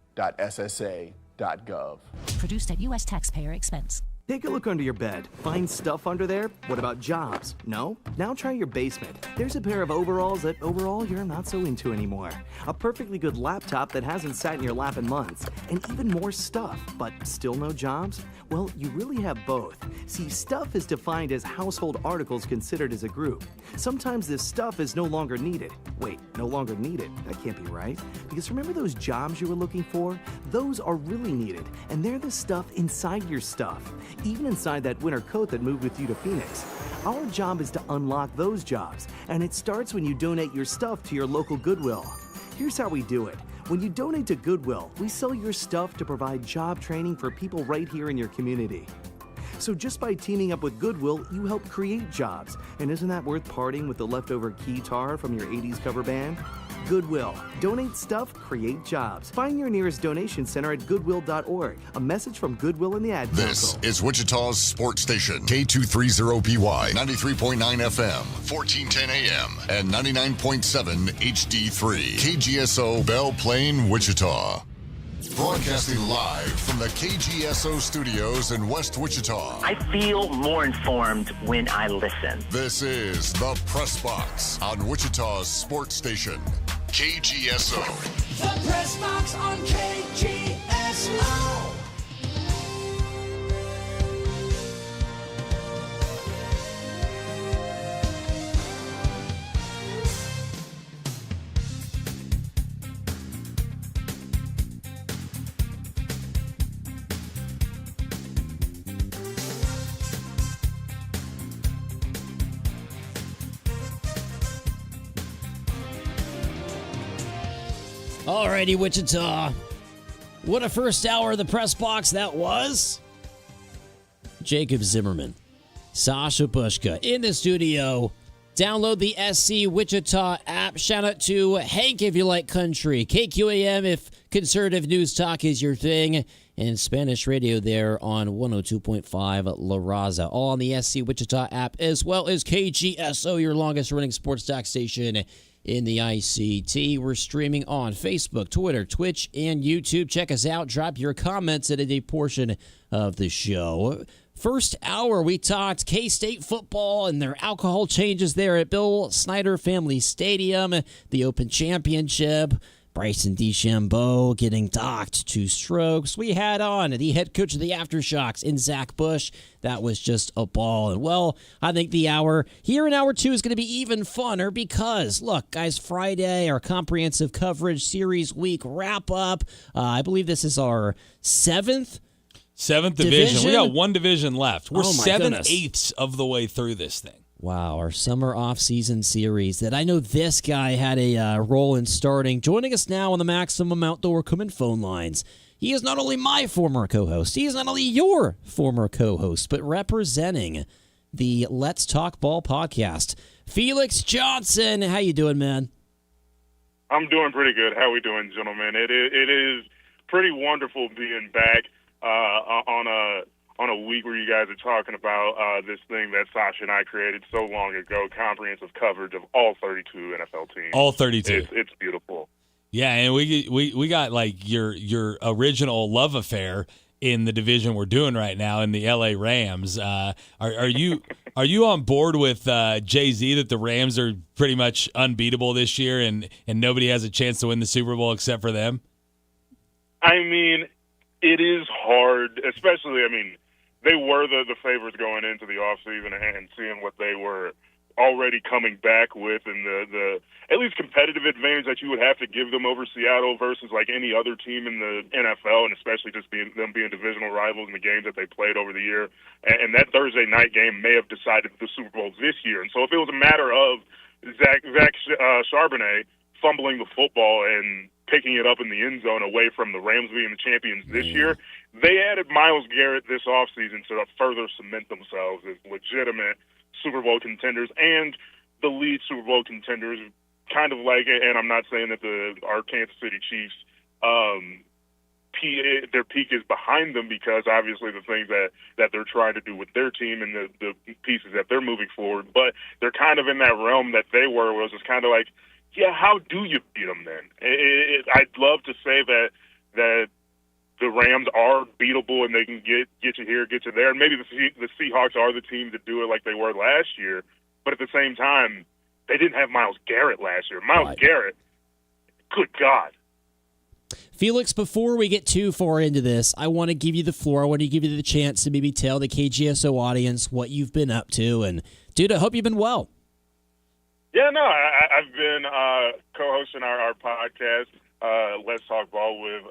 Produced at U.S. taxpayer expense. Take a look under your bed. Find stuff under there? What about jobs? No? Now try your basement. There's a pair of overalls that overall you're not so into anymore. A perfectly good laptop that hasn't sat in your lap in months. And even more stuff, but still no jobs? Well, you really have both. See, stuff is defined as household articles considered as a group. Sometimes this stuff is no longer needed. Wait, no longer needed? That can't be right. Because remember those jobs you were looking for? Those are really needed, and they're the stuff inside your stuff. Even inside that winter coat that moved with you to Phoenix. Our job is to unlock those jobs, and it starts when you donate your stuff to your local Goodwill. Here's how we do it. When you donate to Goodwill, we sell your stuff to provide job training for people right here in your community. So just by teaming up with Goodwill, you help create jobs. And isn't that worth parting with the leftover keytar from your 80s cover band? Goodwill. Donate stuff, create jobs. Find your nearest donation center at goodwill.org. A message from Goodwill and the Ad Council. This is Wichita's sports station, K230BY, 93.9 FM, 1410 AM, and 99.7 HD3. KGSO Belle Plaine, Wichita. Broadcasting live from the KGSO studios in West Wichita. I feel more informed when I listen. This is the Press Box on Wichita's sports station, KGSO. The Press Box on KGSO. Alrighty, Wichita. What a first hour of the Press Box that was. Jacob Zimmerman, Sasha Bushka in the studio. Download the SC Wichita app. Shout out to Hank if you like country. KQAM if conservative news talk is your thing. And Spanish radio there on 102.5 La Raza. All on the SC Wichita app, as well as KGSO, your longest running sports talk station in the ICT. We're streaming on Facebook, Twitter, Twitch, and YouTube. Check us out. Drop your comments at any portion of the show. First hour, we talked K-State football and their alcohol changes there at Bill Snyder Family Stadium, the Open Championship, Bryson DeChambeau getting docked 2 strokes. We had on the head coach of the Aftershocks in Zach Bush. That was just a ball. And, well, I think the hour here in hour 2 is going to be even funner because, look, guys, Friday, our comprehensive coverage series week wrap-up. I believe this is our 7th division. We got 1 division left. We're 7/8 of the way through this thing. Wow, our summer off-season series that I know this guy had a role in starting. Joining us now on the Maximum Outdoor Equipment phone lines. He is not only my former co-host, he is not only your former co-host, but representing the Let's Talk Ball podcast. Felix Johnson, how you doing, man? I'm doing pretty good. How we doing, gentlemen? It is pretty wonderful being back on a week where you guys are talking about this thing that Sasha and I created so long ago, comprehensive coverage of all 32 NFL teams. All 32. It's beautiful. Yeah, and we got like your original love affair in the division we're doing right now in the LA Rams. Are you on board with Jay-Z that the Rams are pretty much unbeatable this year and nobody has a chance to win the Super Bowl except for them? I mean, it is hard, especially, they were the favorites going into the offseason and seeing what they were already coming back with and the at least competitive advantage that you would have to give them over Seattle versus like any other team in the NFL, and especially just being divisional rivals in the games that they played over the year. And that Thursday night game may have decided the Super Bowl this year. And so if it was a matter of Zach Charbonnet fumbling the football and picking it up in the end zone away from the Rams being the champions this year, they added Myles Garrett this offseason to further cement themselves as legitimate Super Bowl contenders and the lead Super Bowl contenders, kind of like, and I'm not saying that our Kansas City Chiefs, their peak is behind them because obviously the things that they're trying to do with their team and the pieces that they're moving forward, but they're kind of in that realm that they were, where it was kind of like, yeah, how do you beat them then? I'd love to say that the Rams are beatable and they can get you here, get you there, and maybe the Seahawks are the team to do it like they were last year. But at the same time, they didn't have Myles Garrett last year. Myles Garrett, good God. Felix, before we get too far into this, I want to give you the floor. I want to give you the chance to maybe tell the KGSO audience what you've been up to. And, dude, I hope you've been well. Yeah, no, I've been co-hosting our podcast, Let's Talk Ball, with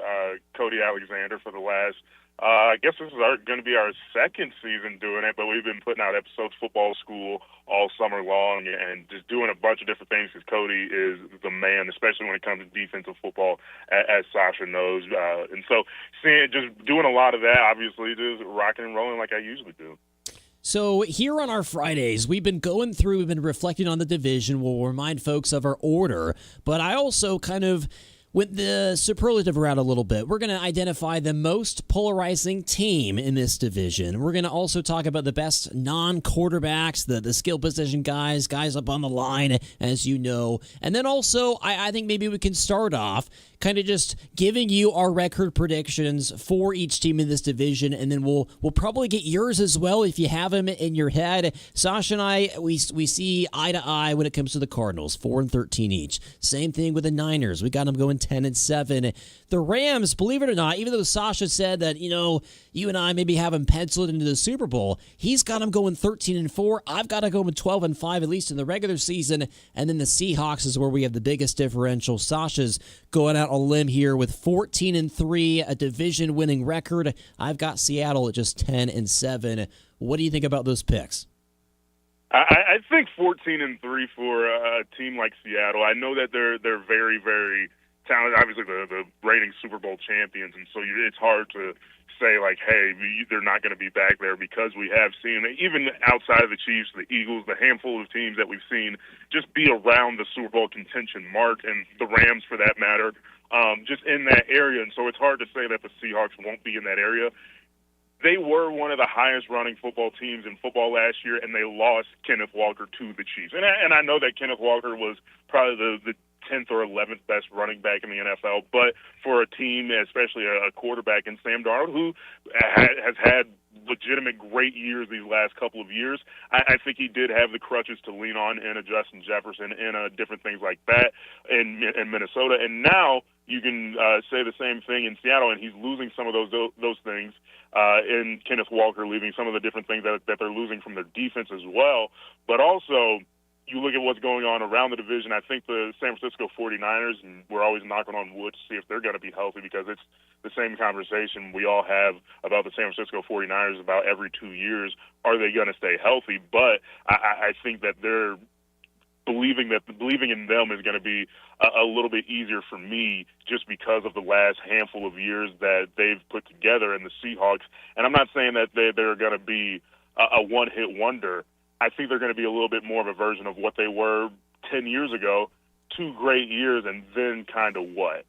Cody Alexander for the last, I guess this is going to be our second season doing it, but we've been putting out episodes, football school, all summer long, and just doing a bunch of different things because Cody is the man, especially when it comes to defensive football, as Sasha knows. And so just doing a lot of that, obviously, just rocking and rolling like I usually do. So here on our Fridays, we've been reflecting on the division. We'll remind folks of our order, but I also With the superlative route a little bit, we're going to identify the most polarizing team in this division. We're going to also talk about the best non-quarterbacks, the skill position guys up on the line, as you know. And then also, I think maybe we can start off kind of just giving you our record predictions for each team in this division, and then we'll probably get yours as well if you have them in your head. Sasha and I, we see eye to eye when it comes to the Cardinals, 4-13 each. Same thing with the Niners. We got them going 10-7. The Rams, believe it or not, even though Sasha said that, you and I maybe have them penciled into the Super Bowl, he's got them going 13-4. I've got to go with 12-5, at least in the regular season. And then the Seahawks is where we have the biggest differential. Sasha's going out on a limb here with 14-3, a division-winning record. I've got Seattle at just 10-7. What do you think about those picks? I think 14-3 for a team like Seattle. I know that they're very, very talented. Obviously, the reigning Super Bowl champions, and so it's hard to say like, hey, they're not going to be back there, because we have seen, even outside of the Chiefs, the Eagles, the handful of teams that we've seen just be around the Super Bowl contention mark, and the Rams for that matter, just in that area. And so it's hard to say that the Seahawks won't be in that area. They were one of the highest running football teams in football last year, and they lost Kenneth Walker to the Chiefs. And I know that Kenneth Walker was probably the 10th or 11th best running back in the NFL, but for a team, especially a quarterback in Sam Darnold, who has had legitimate great years these last couple of years, I think he did have the crutches to lean on in a Justin Jefferson and different things like that in Minnesota. And now you can say the same thing in Seattle, and he's losing some of those things in Kenneth Walker, leaving some of the different things that they're losing from their defense as well. But also, you look at what's going on around the division. I think the San Francisco 49ers, and we're always knocking on wood to see if they're going to be healthy, because it's the same conversation we all have about the San Francisco 49ers about every 2 years. Are they going to stay healthy? But I think that they're believing in them is going to be a little bit easier for me, just because of the last handful of years that they've put together in the Seahawks. And I'm not saying that they're going to be a one-hit wonder. I think they're going to be a little bit more of a version of what they were 10 years ago, 2 great years, and then kind of what?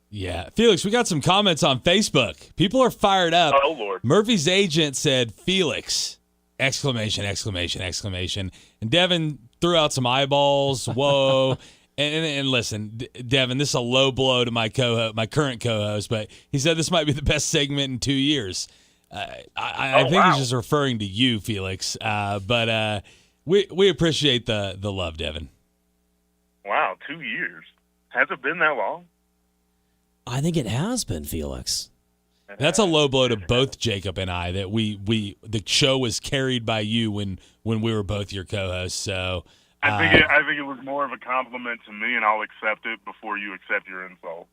Yeah. Felix, we got some comments on Facebook. People are fired up. Oh, Lord. Murphy's agent said, Felix, exclamation, exclamation, exclamation. And Devin threw out some eyeballs. Whoa. And listen, Devin, this is a low blow to my current co-host, but he said this might be the best segment in 2 years. I think he's just referring to you, Felix. But we appreciate the love, Devin. Wow, 2 years. Has it been that long? I think it has been, Felix. That's a low blow to both Jacob and I, that the show was carried by you when we were both your co-hosts. So I think it was more of a compliment to me, and I'll accept it before you accept your insult.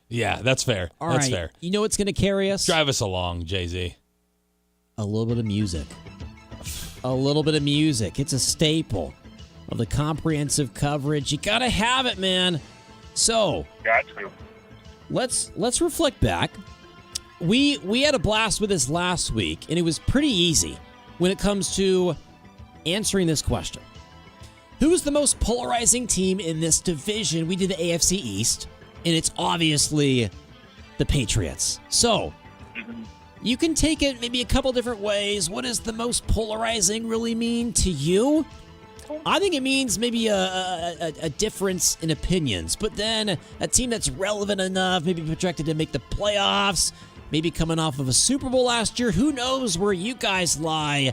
Yeah, that's fair. That's fair. You know what's going to carry us? Drive us along, Jay-Z. A little bit of music. A little bit of music. It's a staple of the comprehensive coverage. You got to have it, man. So, got to. Let's reflect back. We had a blast with this last week, and it was pretty easy when it comes to answering this question. Who's the most polarizing team in this division? We did the AFC East, and it's obviously the Patriots. So, you can take it maybe a couple different ways. What does the most polarizing really mean to you? I think it means maybe a difference in opinions, but then a team that's relevant enough, maybe projected to make the playoffs, maybe coming off of a Super Bowl last year. Who knows where you guys lie?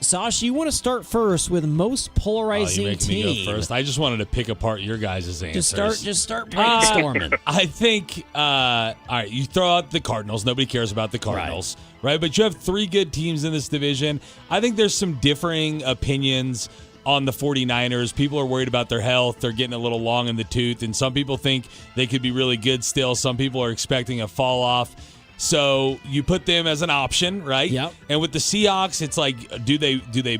Sasha, you want to start first with most polarizing you're making team. me go first. I just wanted to pick apart your guys' answers. Just start brainstorming. I think, all right, you throw out the Cardinals. Nobody cares about the Cardinals, right? But you have 3 good teams in this division. I think there's some differing opinions on the 49ers. People are worried about their health. They're getting a little long in the tooth, and some people think they could be really good still. Some people are expecting a fall off. So you put them as an option, right? Yep. And with the Seahawks, it's like, do they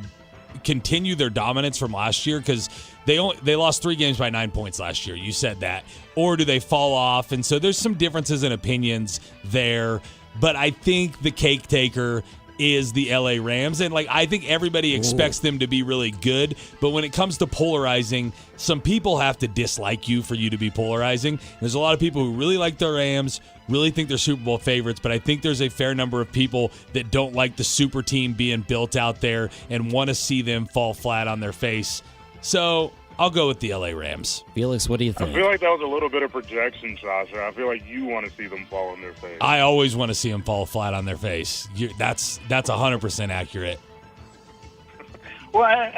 continue their dominance from last year? Because they lost 3 games by 9 points last year. You said that. Or do they fall off? And so there's some differences in opinions there. But I think the cake taker is the LA Rams. And I think everybody expects them to be really good, but when it comes to polarizing, some people have to dislike you for you to be polarizing. There's a lot of people who really like the Rams, really think they're Super Bowl favorites, but I think there's a fair number of people that don't like the super team being built out there and want to see them fall flat on their face. So I'll go with the LA Rams. Felix, what do you think? I feel like that was a little bit of projection, Sasha. I feel like you want to see them fall on their face. I always want to see them fall flat on their face. That's 100% accurate. Well,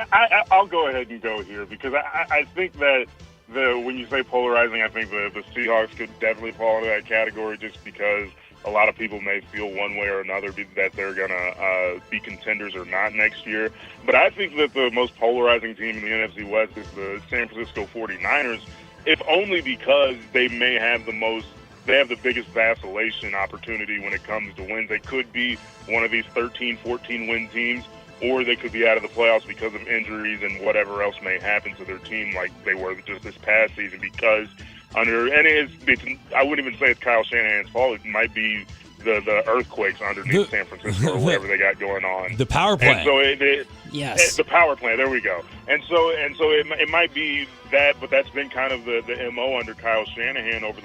I'll go ahead and go here because I think that when you say polarizing, I think the Seahawks could definitely fall into that category just because a lot of people may feel one way or another that they're going to be contenders or not next year. But I think that the most polarizing team in the NFC West is the San Francisco 49ers, if only because they may have they have the biggest vacillation opportunity when it comes to wins. They could be one of these 13, 14-win teams, or they could be out of the playoffs because of injuries and whatever else may happen to their team like they were just this past season because I wouldn't even say it's Kyle Shanahan's fault. It might be the earthquakes underneath San Francisco or whatever they got going on. The power plant. And so yes. The power plant. There we go. And so it might be that, but that's been kind of the MO under Kyle Shanahan over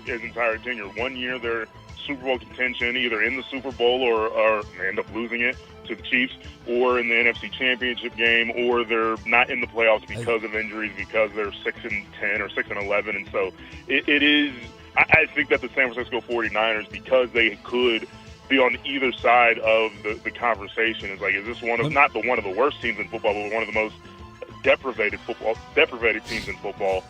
his entire tenure. 1 year they're Super Bowl contention, either in the Super Bowl or end up losing it to the Chiefs, or in the NFC Championship game, or they're not in the playoffs because of injuries, because they're 6-10 or 6-11, and so it is. I think that the San Francisco 49ers, because they could be on either side of the conversation, is this one of not one of the worst teams in football, but one of the most deprivated teams in football.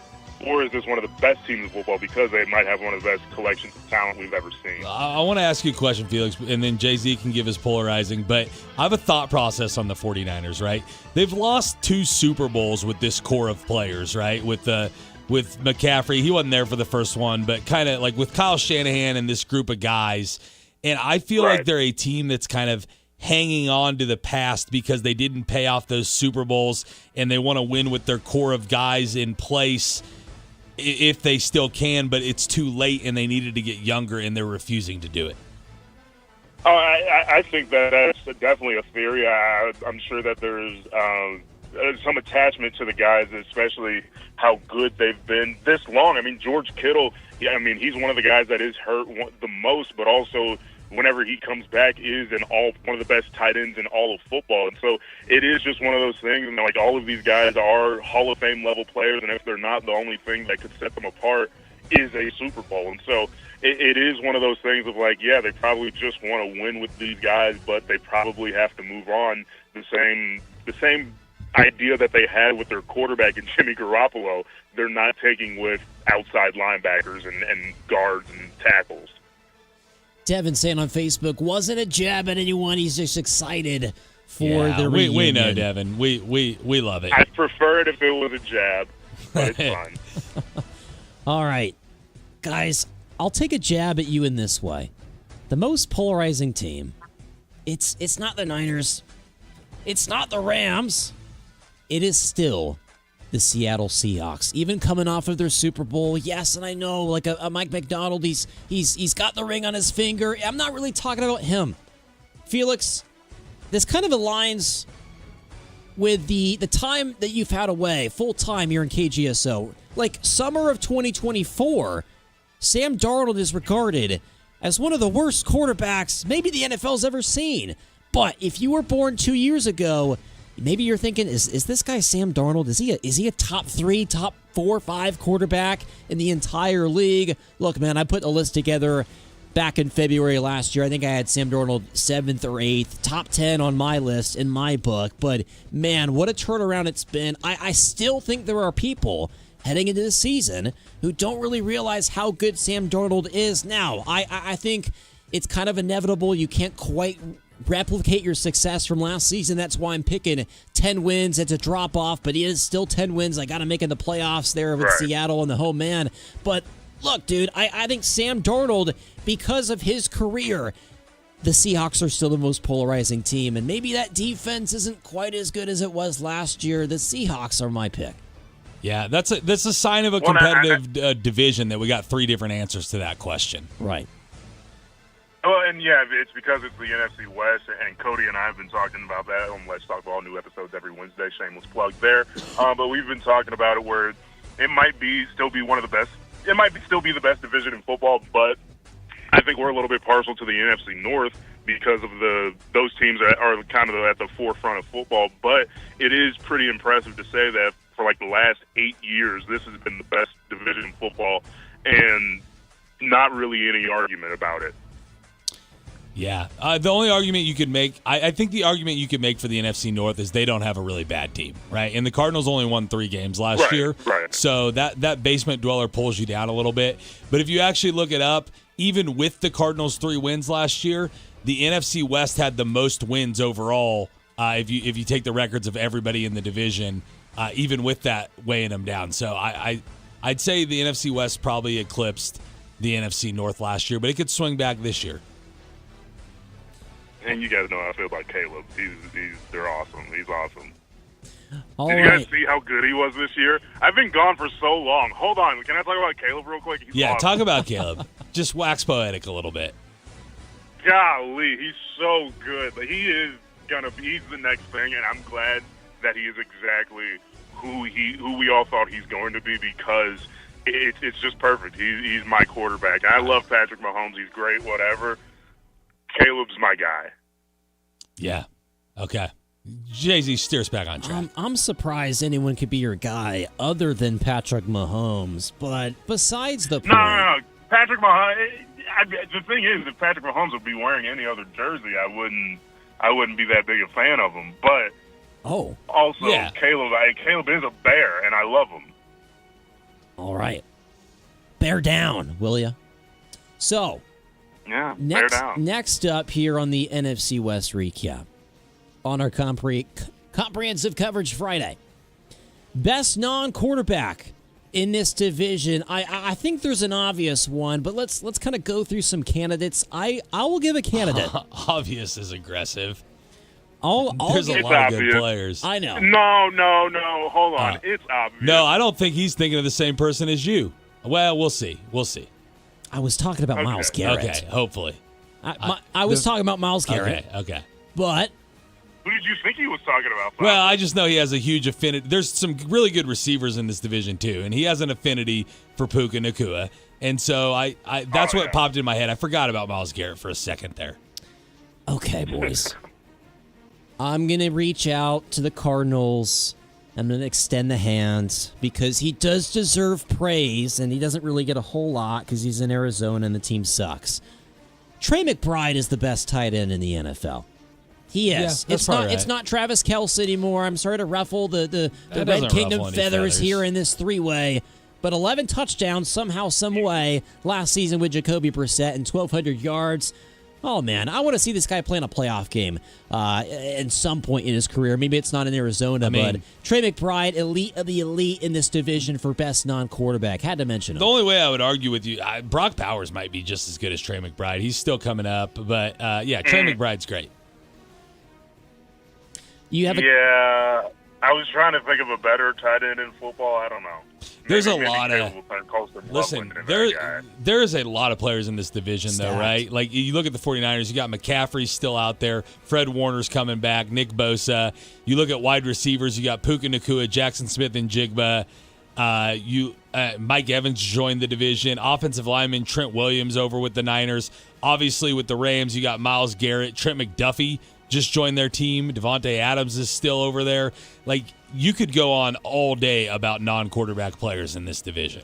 Or is this one of the best teams in football because they might have one of the best collections of talent we've ever seen? I want to ask you a question, Felix, and then Jay-Z can give his polarizing, but I have a thought process on the 49ers, right? They've lost 2 Super Bowls with this core of players, right? With McCaffrey, he wasn't there for the first one, but kind of with Kyle Shanahan and this group of guys. And I feel like they're a team that's kind of hanging on to the past because they didn't pay off those Super Bowls, and they want to win with their core of guys in place if they still can, but it's too late and they needed to get younger and they're refusing to do it. Oh, I think that's definitely a theory. I'm sure that there's some attachment to the guys, especially how good they've been this long. I mean, George Kittle, he's one of the guys that is hurt the most, but also whenever he comes back is one of the best tight ends in all of football. And so it is just one of those things, and all of these guys are Hall of Fame level players, and if they're not, the only thing that could set them apart is a Super Bowl. And so it is one of those things of they probably just want to win with these guys, but they probably have to move on. The same idea that they had with their quarterback and Jimmy Garoppolo, they're not taking with outside linebackers and guards and tackles. Devin saying on Facebook, wasn't a jab at anyone. He's just excited for the reunion. We know, Devin. We love it. I'd prefer it if it was a jab, but it's fine. All right. Guys, I'll take a jab at you in this way. The most polarizing team, it's not the Niners. It's not the Rams. It is still the Seattle Seahawks, even coming off of their Super Bowl. Yes, and I know, a Mike McDonald, he's got the ring on his finger. I'm not really talking about him. Felix, this kind of aligns with the time that you've had away, full time here in KGSO. Summer of 2024, Sam Darnold is regarded as one of the worst quarterbacks maybe the NFL's ever seen. But if you were born 2 years ago, maybe you're thinking, is this guy Sam Darnold? Is he a top 3, top 4, 5 quarterback in the entire league? Look, man, I put a list together back in February last year. I think I had Sam Darnold 7th or 8th, top 10 on my list in my book. But man, what a turnaround it's been. I still think there are people heading into the season who don't really realize how good Sam Darnold is now. I think it's kind of inevitable. You can't quite replicate your success from last season. That's why I'm picking 10 wins. It's a drop-off, but it is still 10 wins. I got to make it in the playoffs there with Seattle and the home man. But look, dude, I think Sam Darnold, because of his career, the Seahawks are still the most polarizing team. And maybe that defense isn't quite as good as it was last year. The Seahawks are my pick. Yeah, that's a sign of a competitive division that we got 3 different answers to that question. Right. Well, and yeah, it's because it's the NFC West, and Cody and I have been talking about that on Let's Talk Ball, new episodes every Wednesday. Shameless plug there. But we've been talking about it where it might still be one of the best. It might still be the best division in football, but I think we're a little bit partial to the NFC North because of those teams that are kind of at the forefront of football. But it is pretty impressive to say that for like the last 8 years, this has been the best division in football, and not really any argument about it. Yeah. The only argument you could make, I think the argument you could make for the NFC North is they don't have a really bad team, right? And the Cardinals only won 3 games last year. Right. So that basement dweller pulls you down a little bit. But if you actually look it up, even with the Cardinals' 3 wins last year, the NFC West had the most wins overall if you take the records of everybody in the division, even with that weighing them down. So I'd say the NFC West probably eclipsed the NFC North last year, but it could swing back this year. And you guys know how I feel about Caleb. They're awesome. He's awesome. All Did you right. guys see how good he was this year? I've been gone for so long. Hold on. Can I talk about Caleb real quick? He's awesome. Talk about Caleb. Just wax poetic a little bit. Golly, he's so good. But he's the next thing, and I'm glad that he is exactly who we all thought he's going to be, because it's just perfect. He's my quarterback. I love Patrick Mahomes. He's great, whatever. Caleb's my guy. Yeah. Okay. Jay-Z, steer us back on track. I'm surprised anyone could be your guy other than Patrick Mahomes. But besides the point, No. Patrick Mahomes. The thing is, if Patrick Mahomes would be wearing any other jersey, I wouldn't be that big a fan of him. But also, yeah. Caleb is a bear, and I love him. All right, bear down, will ya? So, yeah, bear down. Next up here on the NFC West recap, on our comprehensive coverage Friday, best non-quarterback in this division. I think there's an obvious one, but let's kind of go through some candidates. I will give a candidate. Obvious is aggressive. There's a lot of good players. I know. No. Hold on. It's obvious. No, I don't think he's thinking of the same person as you. Well, we'll see. I was talking about Myles Garrett. Okay, hopefully. I was talking about Myles Garrett. Okay. But who did you think he was talking about? Well, I just know he has a huge affinity. There's some really good receivers in this division too, and he has an affinity for Puka Nacua. And so that's what popped in my head. I forgot about Myles Garrett for a second there. Okay, boys. I'm going to reach out to the Cardinals. I'm going to extend the hand because he does deserve praise, and he doesn't really get a whole lot because he's in Arizona and the team sucks. Trey McBride is the best tight end in the NFL. He is. Yeah, It's not Travis Kelce anymore. I'm sorry to ruffle the Red Kingdom feathers here in this 3-way, but 11 touchdowns somehow, some way last season with Jacoby Brissett and 1,200 yards. Oh, man, I want to see this guy play in a playoff game at some point in his career. Maybe it's not in Arizona, but Trey McBride, elite of the elite in this division for best non-quarterback. Had to mention him. The only way I would argue with you, Brock Bowers might be just as good as Trey McBride. He's still coming up, but Trey McBride's great. I was trying to think of a better tight end in football. I don't know. There's a lot of there is a lot of players in this division, though, right? Like you look at the 49ers, you got McCaffrey still out there, Fred Warner's coming back, Nick Bosa. You look at wide receivers, you got Puka Nacua, Jackson Smith, and Jigba. Mike Evans joined the division. Offensive lineman Trent Williams over with the Niners. Obviously, with the Rams, you got Myles Garrett, Trent McDuffie just joined their team. Devontae Adams is still over there. Like, you could go on all day about non-quarterback players in this division.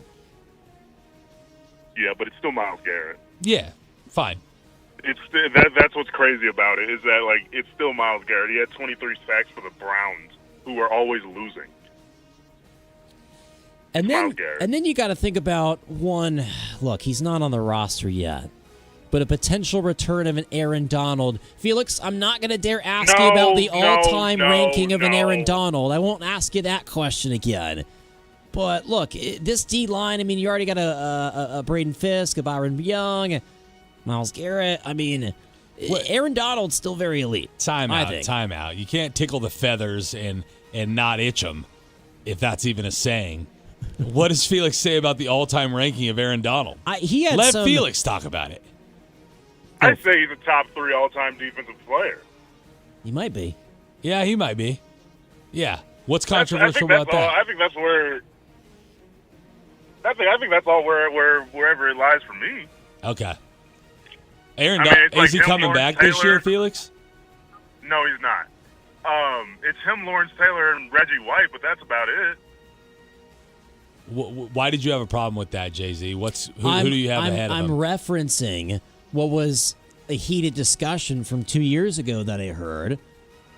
Yeah, but it's still Myles Garrett. Yeah, fine. It's that's what's crazy about it, is that, like, it's still Myles Garrett. He had 23 sacks for the Browns, who are always losing. And then you got to think about one. Look, he's not on the roster yet, but a potential return of an Aaron Donald. Felix, I'm not going to dare ask you about the all-time ranking of an Aaron Donald. I won't ask you that question again. But look, this D-line, I mean, you already got a Braden Fisk, a Byron Young, Myles Garrett. I mean, Aaron Donald's still very elite. Time out. You can't tickle the feathers and not itch them, if that's even a saying. What does Felix say about the all-time ranking of Aaron Donald? Let Felix talk about it. I say he's a top 3 all-time defensive player. He might be. Yeah, he might be. Yeah. What's controversial about that? I think that's where. I think that's all wherever it lies for me. Okay. Aaron, is he coming back this year, Felix? No, he's not. It's him, Lawrence Taylor, and Reggie White, but that's about it. Why did you have a problem with that, Jay-Z? Who do you have ahead of him? I'm referencing what was a heated discussion from 2 years ago that I heard.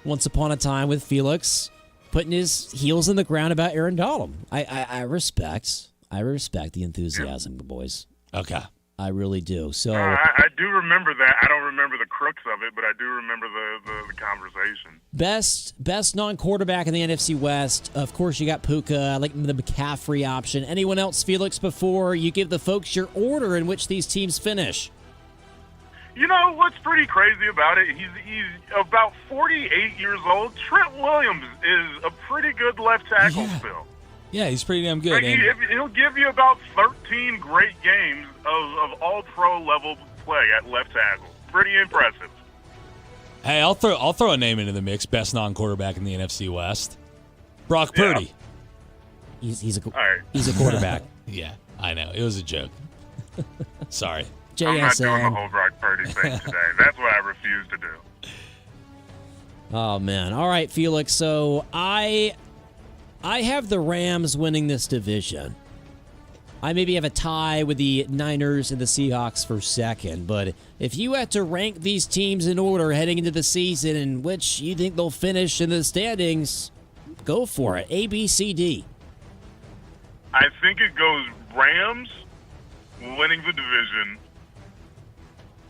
Once upon a time with Felix putting his heels in the ground about Aaron Donald. I respect the enthusiasm, boys. Okay. I really do. So I do remember that. I don't remember the crux of it, but I do remember the conversation. Best non-quarterback in the NFC West. Of course, you got Puka. I like the McCaffrey option. Anyone else, Felix, before you give the folks your order in which these teams finish? You know what's pretty crazy about it? He's about 48 years old. Trent Williams is a pretty good left tackle still. Yeah, he's pretty damn good. He'll give you about 13 great games of all-pro level play at left tackle. Pretty impressive. Hey, I'll throw a name into the mix. Best non-quarterback in the NFC West, Brock Purdy. He's a quarterback. Yeah, I know. It was a joke. Sorry. I'm not doing the whole Brock Purdy thing today. That's what I refuse to do. Oh, man. All right, Felix. So I have the Rams winning this division. I maybe have a tie with the Niners and the Seahawks for second, but if you had to rank these teams in order heading into the season in which you think they'll finish in the standings, go for it. A, B, C, D. I think it goes Rams winning the division,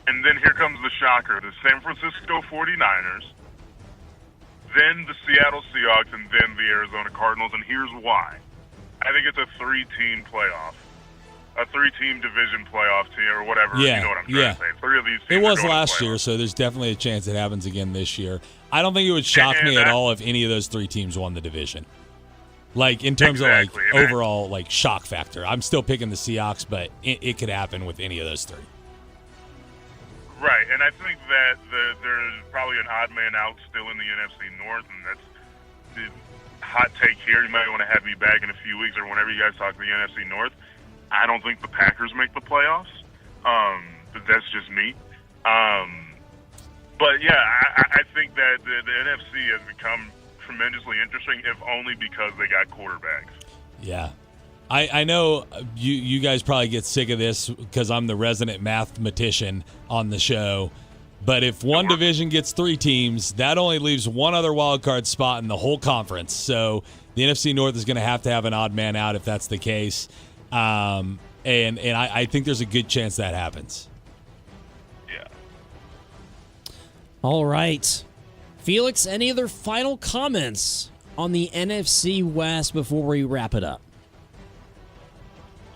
and then here comes the shocker, the San Francisco 49ers, then the Seattle Seahawks, and then the Arizona Cardinals, and here's why. I think it's a 3-team playoff. A 3-team division playoff team or whatever. Yeah, you know what I'm trying to say. 3 of these teams it was are going last to year, so there's definitely a chance it happens again this year. I don't think it would shock me at all if any of those 3 teams won the division. Like, in terms of, like, overall, like, shock factor. I'm still picking the Seahawks, but it could happen with any of those 3. Right, and I think that there's probably an odd man out still in the NFC North, and that's the hot take here. You might want to have me back in a few weeks or whenever you guys talk to the NFC North. I don't think the Packers make the playoffs, but that's just me. But, yeah, I think that the NFC has become tremendously interesting, if only because they got quarterbacks. Yeah. I know you guys probably get sick of this because I'm the resident mathematician on the show, but if one division gets 3 teams, that only leaves one other wild card spot in the whole conference. So the NFC North is going to have an odd man out if that's the case, and I think there's a good chance that happens. Yeah. All right. Felix, any other final comments on the NFC West before we wrap it up?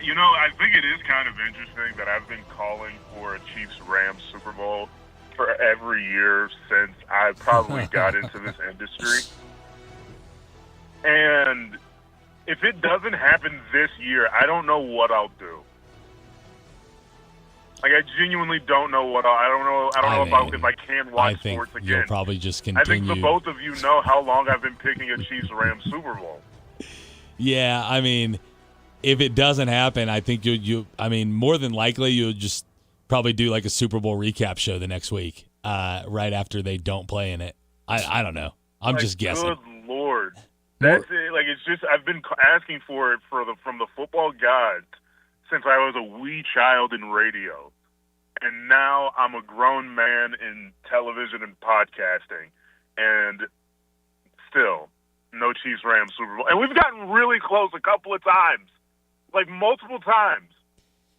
You know, I think it is kind of interesting that I've been calling for a Chiefs-Rams Super Bowl for every year since I probably got into this industry. And if it doesn't happen this year, I don't know what I'll do. Like, I genuinely don't know what I don't know if I can watch sports again. You'll probably just continue. I think the both of you know how long I've been picking a Chiefs-Rams Super Bowl. Yeah, I mean, if it doesn't happen, I think more than likely you'll just probably do like a Super Bowl recap show the next week, right after they don't play in it. I don't know. I'm just guessing. Good Lord. That's it. Like, it's just, I've been asking for it from the football gods since I was a wee child in radio. And now I'm a grown man in television and podcasting. And still, no Chiefs-Rams Super Bowl. And we've gotten really close a couple of times. Like, multiple times.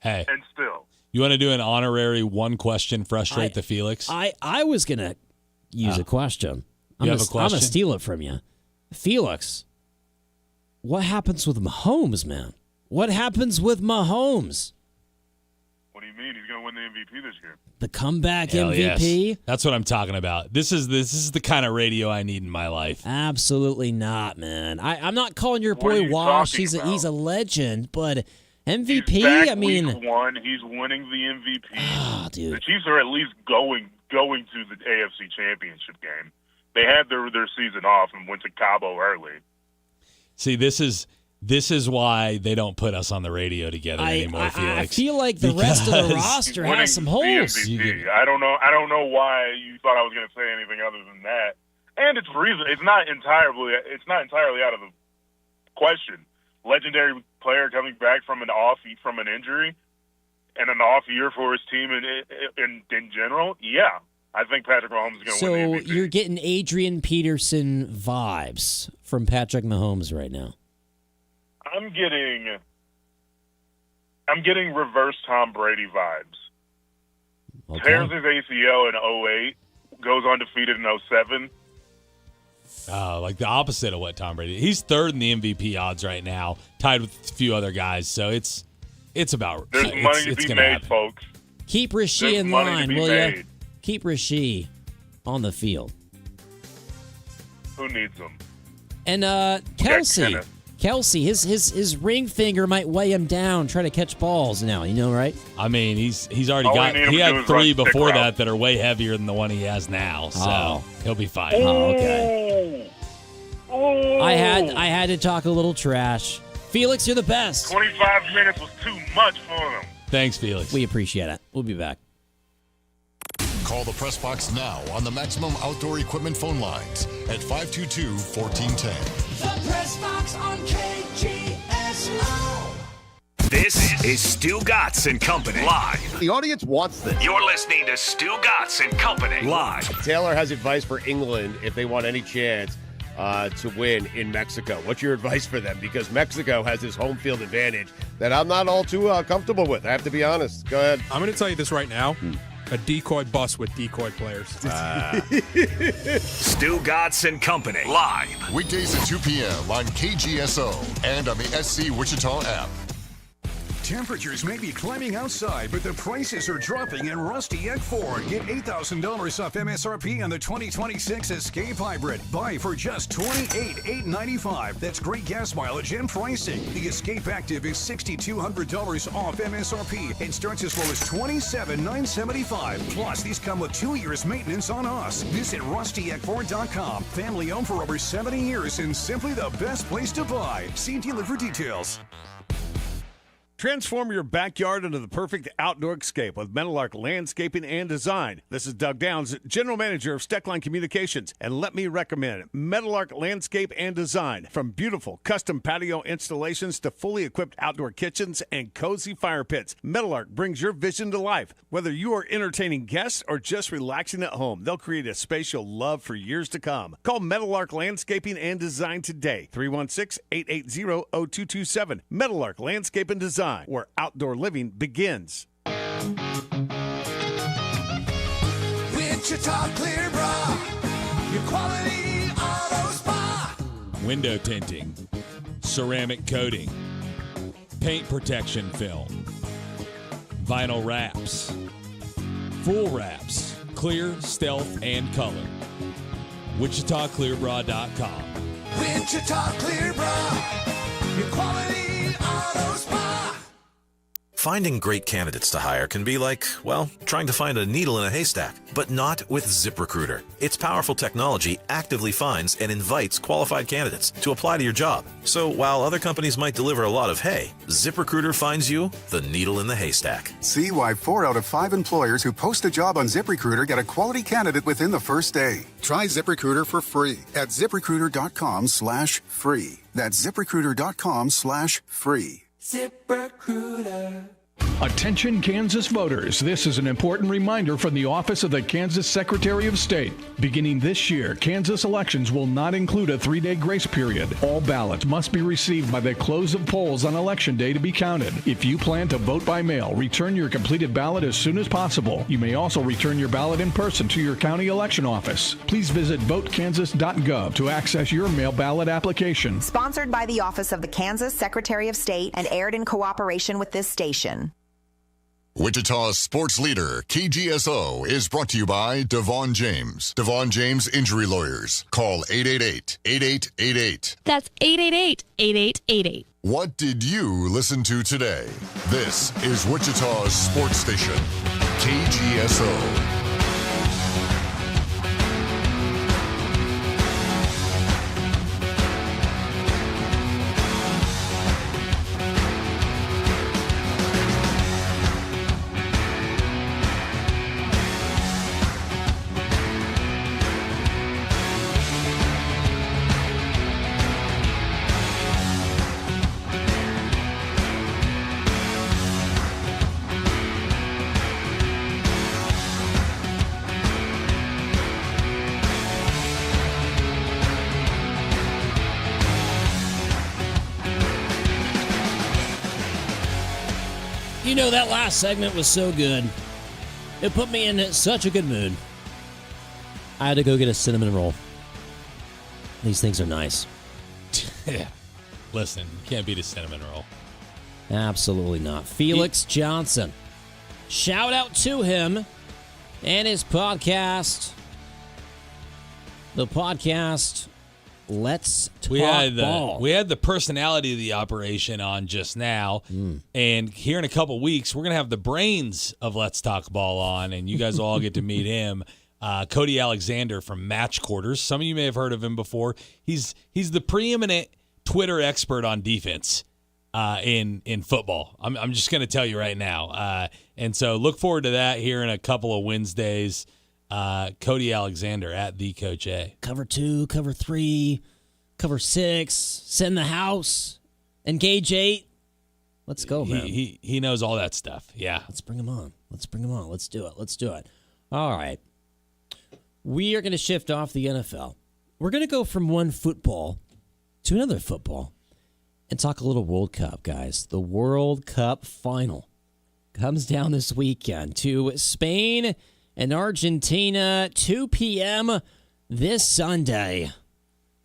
Hey. And still. You want to do an honorary one question frustrate the Felix? I was going to use a question. You have a question? I'm going to steal it from you. Felix, what happens with Mahomes, man? What happens with Mahomes? What do you mean? He's going to win the MVP this year. The comeback Hell MVP? Yes. That's what I'm talking about. This is the kind of radio I need in my life. Absolutely not, man. I'm not calling your boy Wash. He's a legend, but MVP? He's back I mean, week 1. He's winning the MVP. Oh, dude. The Chiefs are at least going to the AFC Championship game. They had their season off and went to Cabo early. See, this is why they don't put us on the radio together anymore, Felix. I feel like the rest of the roster has some holes. I don't know why you thought I was going to say anything other than that. And it's not entirely out of the question. Legendary player coming back from an injury and an off year for his team in general. Yeah, I think Patrick Mahomes is going to win the MVP. So you're getting Adrian Peterson vibes from Patrick Mahomes right now. I'm getting reverse Tom Brady vibes. Okay. Tears his ACL in 2008, goes undefeated in 2007. Like the opposite of what Tom Brady. He's third in the MVP odds right now, tied with a few other guys. So it's about. There's money to be made, folks. Keep Rasheed in line, will you? Keep Rasheed on the field. Who needs him? And Kelsey, his ring finger might weigh him down trying to catch balls now. You know, right? I mean, he's already he had 3 before that are way heavier than the one he has now. So he'll be fine. Oh, okay. I had to talk a little trash. Felix, you're the best. 25 minutes was too much for him. Thanks, Felix. We appreciate it. We'll be back. Call the Press Box now on the Maximum Outdoor Equipment phone lines at 522-1410. The Press Box on KGSO. This is Stu Gatz and Company live. The audience wants this. You're listening to Stu Gatz and Company live. Taylor has advice for England if they want any chance to win in Mexico. What's your advice for them? Because Mexico has this home field advantage that I'm not all too comfortable with. I have to be honest. Go ahead. I'm going to tell you this right now. A decoy bus with decoy players. Stu Gatz and Company live. Weekdays at 2 p.m. on KGSO and on the SC Wichita app. Temperatures may be climbing outside, but the prices are dropping in Rusty Egg Ford. Get $8,000 off MSRP on the 2026 Escape Hybrid. Buy for just $28,895. That's great gas mileage and pricing. The Escape Active is $6,200 off MSRP and starts as low as $27,975. Plus, these come with 2 years maintenance on us. Visit RustyEggFord.com. Family owned for over 70 years and simply the best place to buy. See dealer for details. Transform your backyard into the perfect outdoor escape with Meadowlark Landscaping and Design. This is Doug Downs, General Manager of Steckline Communications, and let me recommend Meadowlark Landscape and Design. From beautiful custom patio installations to fully equipped outdoor kitchens and cozy fire pits, Meadowlark brings your vision to life. Whether you are entertaining guests or just relaxing at home, they'll create a space you'll love for years to come. Call Meadowlark Landscaping and Design today, 316-880-0227. Meadowlark Landscape and Design, where outdoor living begins. Wichita Clear Bra, your quality auto spa. Window tinting, ceramic coating, paint protection film, vinyl wraps, full wraps, clear, stealth, and color. WichitaClearBra.com. Wichita Clear Bra, your quality auto spa. Finding great candidates to hire can be like, well, trying to find a needle in a haystack, but not with ZipRecruiter. Its powerful technology actively finds and invites qualified candidates to apply to your job. So while other companies might deliver a lot of hay, ZipRecruiter finds you the needle in the haystack. See why 4 out of 5 employers who post a job on ZipRecruiter get a quality candidate within the first day. Try ZipRecruiter for free at ZipRecruiter.com/free. That's ZipRecruiter.com/free. ZipRecruiter. Attention Kansas voters, this is an important reminder from the Office of the Kansas Secretary of State. Beginning this year, Kansas elections will not include a 3-day grace period. All ballots must be received by the close of polls on Election Day to be counted. If you plan to vote by mail, return your completed ballot as soon as possible. You may also return your ballot in person to your county election office. Please visit votekansas.gov to access your mail ballot application. Sponsored by the Office of the Kansas Secretary of State and aired in cooperation with this station. Wichita's sports leader, KGSO, is brought to you by Devon James. Devon James Injury Lawyers. Call 888-8888. That's 888-8888. What did you listen to today? This is Wichita's sports station, KGSO. You know, that last segment was so good. It put me in such a good mood. I had to go get a cinnamon roll. These things are nice. Listen, you can't beat a cinnamon roll. Absolutely not. Felix Johnson. Shout out to him and his podcast. The podcast, Let's Talk Ball. We had the personality of the operation on just now. And here in a couple weeks, we're going to have the brains of Let's Talk Ball on, and you guys will all get to meet him. Cody Alexander from Match Quarters. Some of you may have heard of him before. He's the preeminent Twitter expert on defense in football. I'm just going to tell you right now. And so look forward to that here in a couple of Wednesdays. Cody Alexander at the Coach A. Cover 2, cover 3, cover 6, send the house, engage 8. Let's go, man. He knows all that stuff. Yeah. Let's bring him on. Let's do it. All right. We are going to shift off the NFL. We're going to go from one football to another football and talk a little World Cup, guys. The World Cup final comes down this weekend to Spain and Argentina, 2 p.m. this Sunday.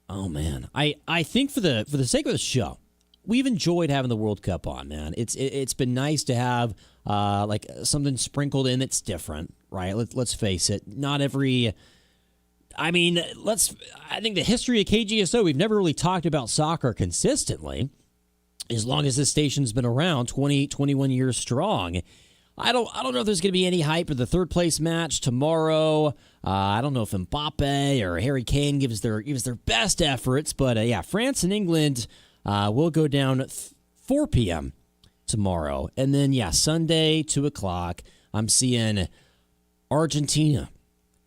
Oh, man. I think for the sake of the show, we've enjoyed having the World Cup on, man. It's been nice to have like something sprinkled in that's different, right? Let's face it. Not every... I think the history of KGSO, we've never really talked about soccer consistently. As long as this station's been around, 21 years strong. I don't know if there's going to be any hype for the third place match tomorrow. I don't know if Mbappe or Harry Kane gives their best efforts, but yeah, France and England will go down 4 p.m. tomorrow, and then yeah, Sunday 2:00. I'm seeing Argentina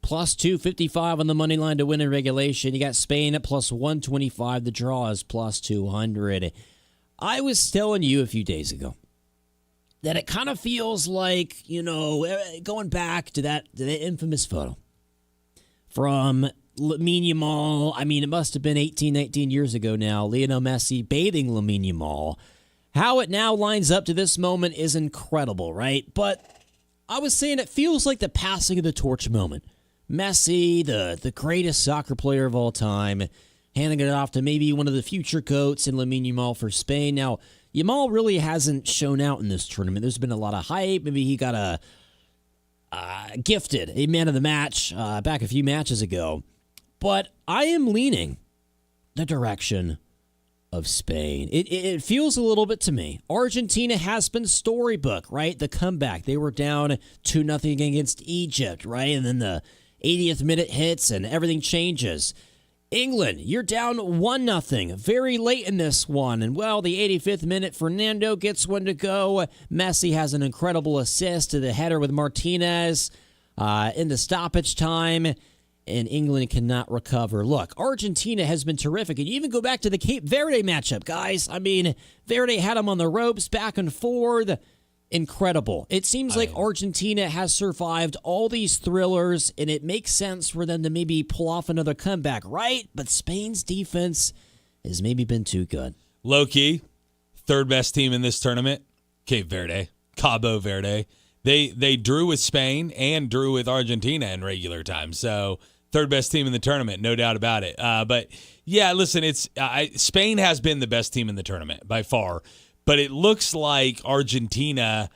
plus 255 on the money line to win in regulation. You got Spain at plus 125. The draw is plus 200. I was telling you a few days ago that it kind of feels like, going back to the infamous photo from Lamine Yamal. I mean, it must have been 18, 19 years ago now. Lionel Messi bathing Lamine Yamal. How it now lines up to this moment is incredible, right? But I was saying it feels like the passing of the torch moment. Messi, the greatest soccer player of all time, handing it off to maybe one of the future GOATs in Lamine Yamal for Spain. Now, Yamal really hasn't shown out in this tournament. There's been a lot of hype. Maybe he got gifted a man of the match back a few matches ago. But I am leaning the direction of Spain. It feels a little bit to me. Argentina has been storybook, right? The comeback. They were down 2-0 against Egypt, right? And then the 80th minute hits and everything changes. England, you're down 1-0 very late in this one. And, well, the 85th minute, Fernando gets one to go. Messi has an incredible assist to the header with Martinez in the stoppage time. And England cannot recover. Look, Argentina has been terrific. And you even go back to the Cape Verde matchup, guys. I mean, Verde had them on the ropes back and forth. Incredible. It seems like Argentina has survived all these thrillers, and it makes sense for them to maybe pull off another comeback, right? But Spain's defense has maybe been too good. Low-key, third best team in this tournament, Cape Verde, Cabo Verde. They drew with Spain and drew with Argentina in regular time. So third best team in the tournament, no doubt about it. But yeah, listen, Spain has been the best team in the tournament by far. But it looks like Argentina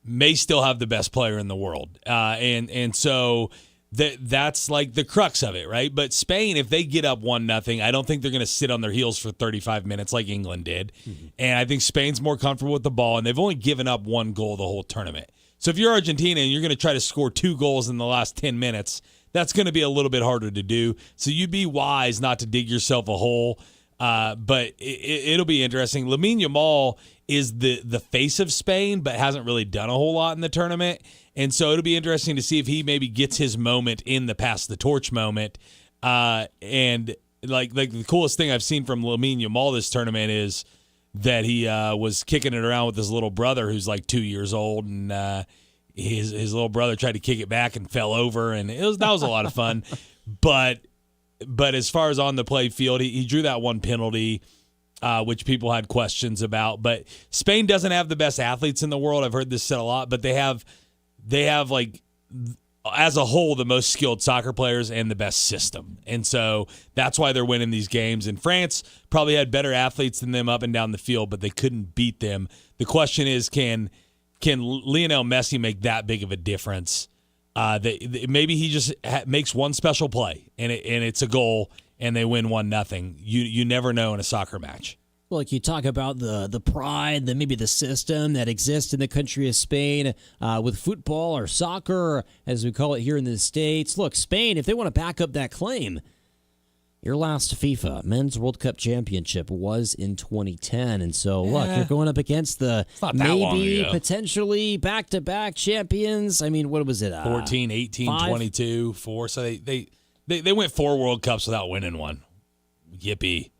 may still have the best player in the world. And so that's like the crux of it, right? But Spain, if they get up 1-0, I don't think they're going to sit on their heels for 35 minutes like England did. Mm-hmm. And I think Spain's more comfortable with the ball, and they've only given up 1 goal the whole tournament. So if you're Argentina and you're going to try to score 2 goals in the last 10 minutes, that's going to be a little bit harder to do. So you'd be wise not to dig yourself a hole. But it'll be interesting. Lamine Yamal is the face of Spain, but hasn't really done a whole lot in the tournament. And so it'll be interesting to see if he maybe gets his moment in the pass the torch moment. And like the coolest thing I've seen from Lamine Yamal this tournament is that he was kicking it around with his little brother who's like 2 years old, and his little brother tried to kick it back and fell over, and that was a lot of fun. But as far as on the play field, he drew that 1 penalty, which people had questions about. But Spain doesn't have the best athletes in the world. I've heard this said a lot, but they have like, as a whole, the most skilled soccer players and the best system. And so that's why they're winning these games. And France probably had better athletes than them up and down the field, but they couldn't beat them. The question is, can Lionel Messi make that big of a difference? Maybe he just makes one special play and it's a goal and they win 1-0. You never know in a soccer match. Like you talk about the pride, maybe the system that exists in the country of Spain with football or soccer, as we call it here in the States. Look, Spain, if they want to back up that claim, your last FIFA Men's World Cup Championship was in 2010. And so, look, you're going up against the maybe potentially back-to-back champions. I mean, what was it? 14, 18, 5? 22, 4. So they went 4 World Cups without winning one. Yippee.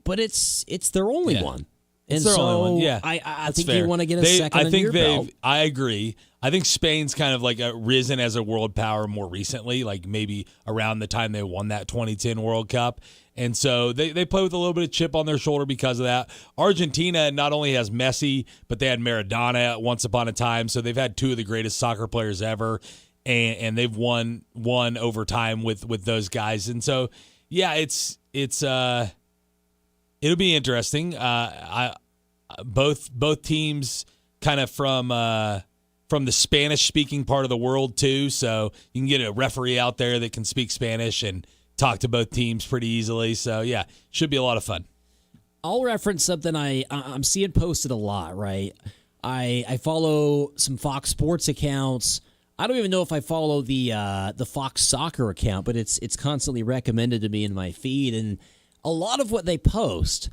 But it's their only one. It's their only one. Yeah, I think you want to get a second under your belt. I agree. I think Spain's kind of like risen as a world power more recently, like maybe around the time they won that 2010 World Cup. And so they play with a little bit of chip on their shoulder because of that. Argentina not only has Messi, but they had Maradona once upon a time. So they've had 2 of the greatest soccer players ever. And they've won over time with those guys. And so, yeah, it'll be interesting. Both teams kind of from the Spanish-speaking part of the world too, so you can get a referee out there that can speak Spanish and talk to both teams pretty easily. So yeah, should be a lot of fun. I'll reference something I'm seeing posted a lot. Right, I follow some Fox Sports accounts. I don't even know if I follow the Fox Soccer account, but it's constantly recommended to me in my feed, and a lot of what they post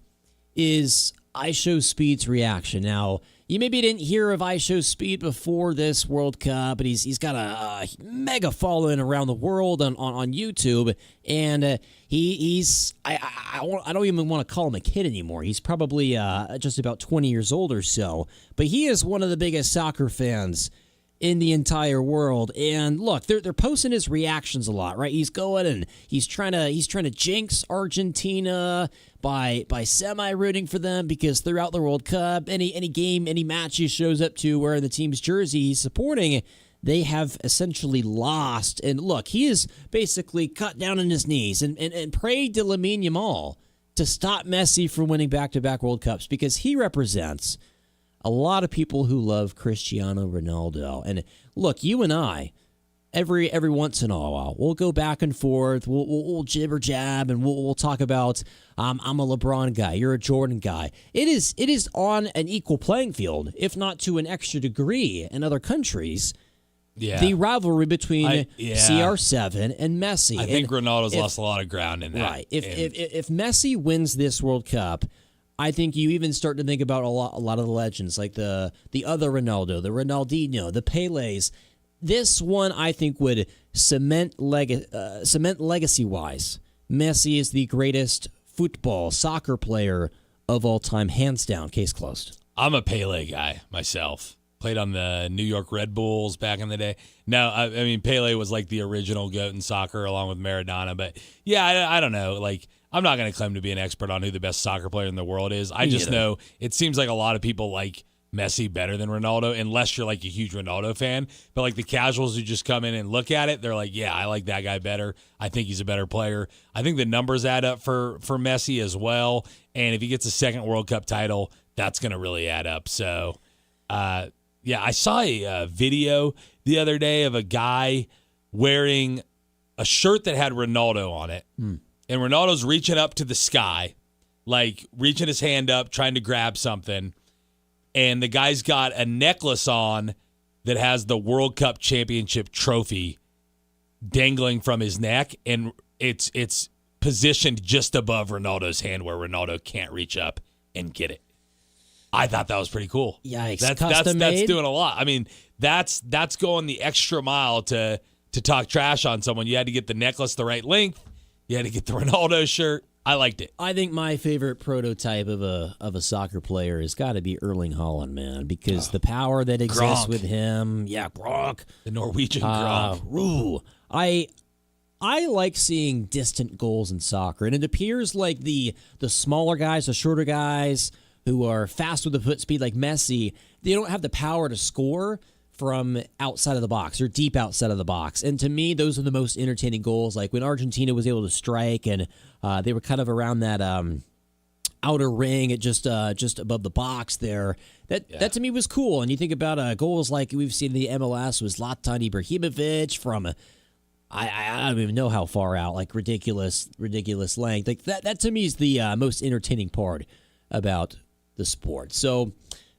is IShowSpeed's reaction. Now, you maybe didn't hear of IShowSpeed before this World Cup, but he's got a mega following around the world on YouTube, and he's I don't even want to call him a kid anymore. He's probably just about 20 years old or so, but he is one of the biggest soccer fans in the entire world. And look, they're posting his reactions a lot, right? He's going and he's trying to jinx Argentina by semi-rooting for them, because throughout the World Cup, any game, any match he shows up to wearing the team's jersey he's supporting, they have essentially lost. And look, he is basically cut down on his knees and prayed to Lamine Yamal to stop Messi from winning back-to-back World Cups, because he represents a lot of people who love Cristiano Ronaldo. And look, you and I, every once in a while, we'll go back and forth, we'll jibber jab, and we'll talk about I'm a LeBron guy, you're a Jordan guy. It is on an equal playing field, if not to an extra degree in other countries. Yeah. The rivalry between CR7 and Messi. I think Ronaldo's lost a lot of ground in that. Right. If Messi wins this World Cup, I think you even start to think about a lot of the legends, like the other Ronaldo, the Ronaldinho, the Pelés. This one, I think, would cement legacy-wise. Messi is the greatest soccer player of all time, hands down. Case closed. I'm a Pele guy myself. Played on the New York Red Bulls back in the day. No, I mean, Pele was like the original GOAT in soccer along with Maradona. But, yeah, I don't know. Like, I'm not going to claim to be an expert on who the best soccer player in the world is. I just know it seems like a lot of people like Messi better than Ronaldo, unless you're like a huge Ronaldo fan. But like the casuals who just come in and look at it, they're like, yeah, I like that guy better. I think he's a better player. I think the numbers add up for Messi as well. And if he gets a second World Cup title, that's going to really add up. So, yeah, I saw a video the other day of a guy wearing a shirt that had Ronaldo on it. And Ronaldo's reaching up to the sky, like reaching his hand up, trying to grab something. And the guy's got a necklace on that has the World Cup Championship trophy dangling from his neck. And it's positioned just above Ronaldo's hand where Ronaldo can't reach up and get it. I thought that was pretty cool. Yikes. That's doing a lot. I mean, that's going the extra mile to talk trash on someone. You had to get the necklace the right length. You had to get the Ronaldo shirt. I liked it. I think my favorite prototype of a soccer player has got to be Erling Haaland, man, because the power that exists with him. Yeah, Gronk. The Norwegian Gronk. I like seeing distant goals in soccer, and it appears like the smaller guys, the shorter guys who are fast with the foot speed like Messi, they don't have the power to score from outside of the box or deep outside of the box. And to me, those are the most entertaining goals. Like when Argentina was able to strike and they were kind of around that outer ring at just above the box there. That to me was cool. And you think about goals like we've seen in the MLS with Zlatan Ibrahimovic from I don't even know how far out, like ridiculous length. Like that to me is the most entertaining part about the sport. So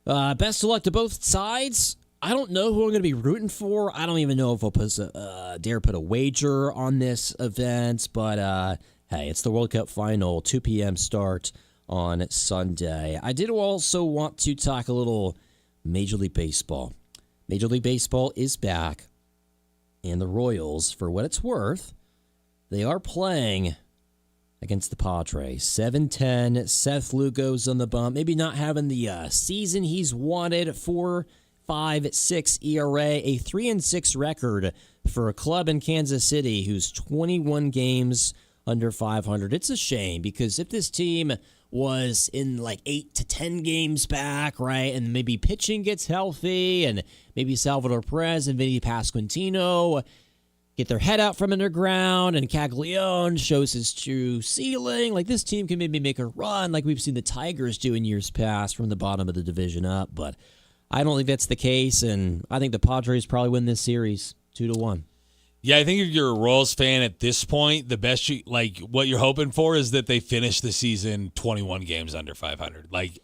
best of luck to both sides. I don't know who I'm going to be rooting for. I don't even know if I'll dare put a wager on this event. But hey, it's the World Cup final, 2 p.m. start on Sunday. I did also want to talk a little Major League Baseball. Major League Baseball is back. And the Royals, for what it's worth, they are playing against the Padres. 7-10. Seth Lugo's on the bump. Maybe not having the season he's wanted. 4.56 ERA, a 3-6 record for a club in Kansas City who's 21 games under 500. It's a shame because if this team was in like 8 to 10 games back, right, and maybe pitching gets healthy and maybe Salvador Perez and Vinny Pasquantino get their head out from underground and Caglione shows his true ceiling, like this team can maybe make a run like we've seen the Tigers do in years past from the bottom of the division up, but I don't think that's the case, and I think the Padres probably win this series 2-1. Yeah, I think if you're a Royals fan at this point, the best what you're hoping for is that they finish the season 21 games under 500. Like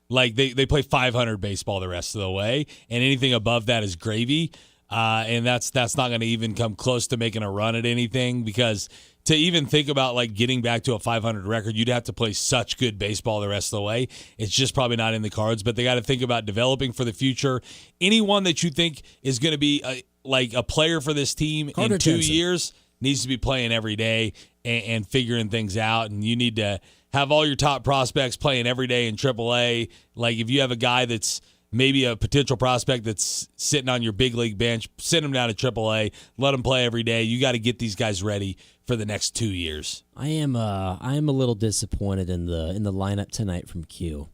they play 500 baseball the rest of the way, and anything above that is gravy. And that's not going to even come close to making a run at anything, because to even think about like getting back to a 500 record, you'd have to play such good baseball the rest of the way. It's just probably not in the cards, but they got to think about developing for the future. Anyone that you think is going to be a player for this team in 2 years needs to be playing every day and figuring things out. And you need to have all your top prospects playing every day in AAA. Like if you have a guy that's maybe a potential prospect that's sitting on your big league bench, send him down to AAA, let him play every day. You got to get these guys ready for the next 2 years. I am a little disappointed in the lineup tonight from Q.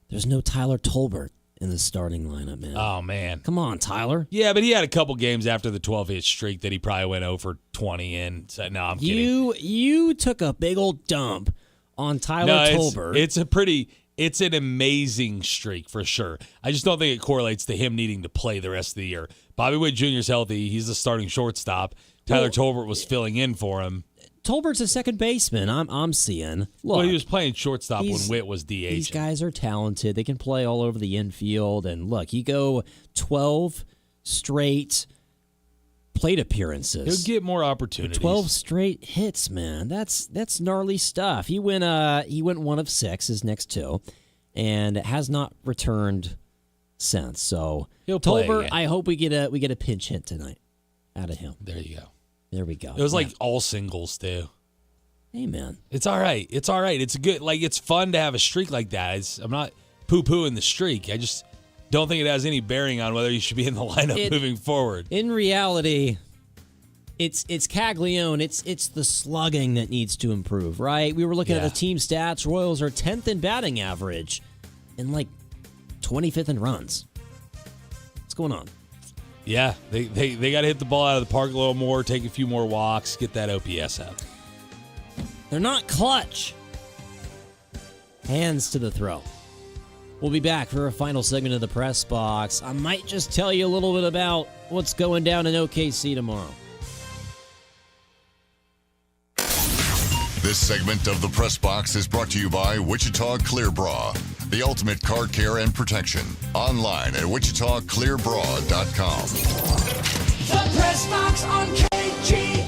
There's no Tyler Tolbert in the starting lineup, man. Oh, man. Come on, Tyler. Yeah, but he had a couple games after the 12-hit streak that he probably went 0 for 20 in. So, no, I'm kidding. You took a big old dump on Tyler Tolbert. It's an amazing streak for sure. I just don't think it correlates to him needing to play the rest of the year. Bobby Witt Jr. is healthy. He's the starting shortstop. Tyler Tolbert was filling in for him. Tolbert's a second baseman. I'm seeing. Look, well, he was playing shortstop when Witt was DH. These guys are talented. They can play all over the infield. And look, you go 12 straight plate appearances. He'll get more opportunities. 12 straight hits, man. That's gnarly stuff. He went 1 of 6 his next 2, and has not returned since. So he'll play Tolbert, again. I hope we get a pinch hit tonight out of him. There you go. There we go. It was like all singles too. Hey man, it's all right. It's all right. It's good. Like it's fun to have a streak like that. I'm not poo-pooing the streak. I just don't think it has any bearing on whether you should be in the lineup moving forward. In reality, it's Caglione. It's the slugging that needs to improve, right? We were looking at the team stats. Royals are 10th in batting average and like 25th in runs. What's going on? Yeah, they got to hit the ball out of the park a little more, take a few more walks, get that OPS up. They're not clutch. Hands to the throw. We'll be back for a final segment of the Press Box. I might just tell you a little bit about what's going down in OKC tomorrow. This segment of the Press Box is brought to you by Wichita Clear Bra, the ultimate car care and protection. Online at wichitaclearbra.com. The Press Box on KGSO.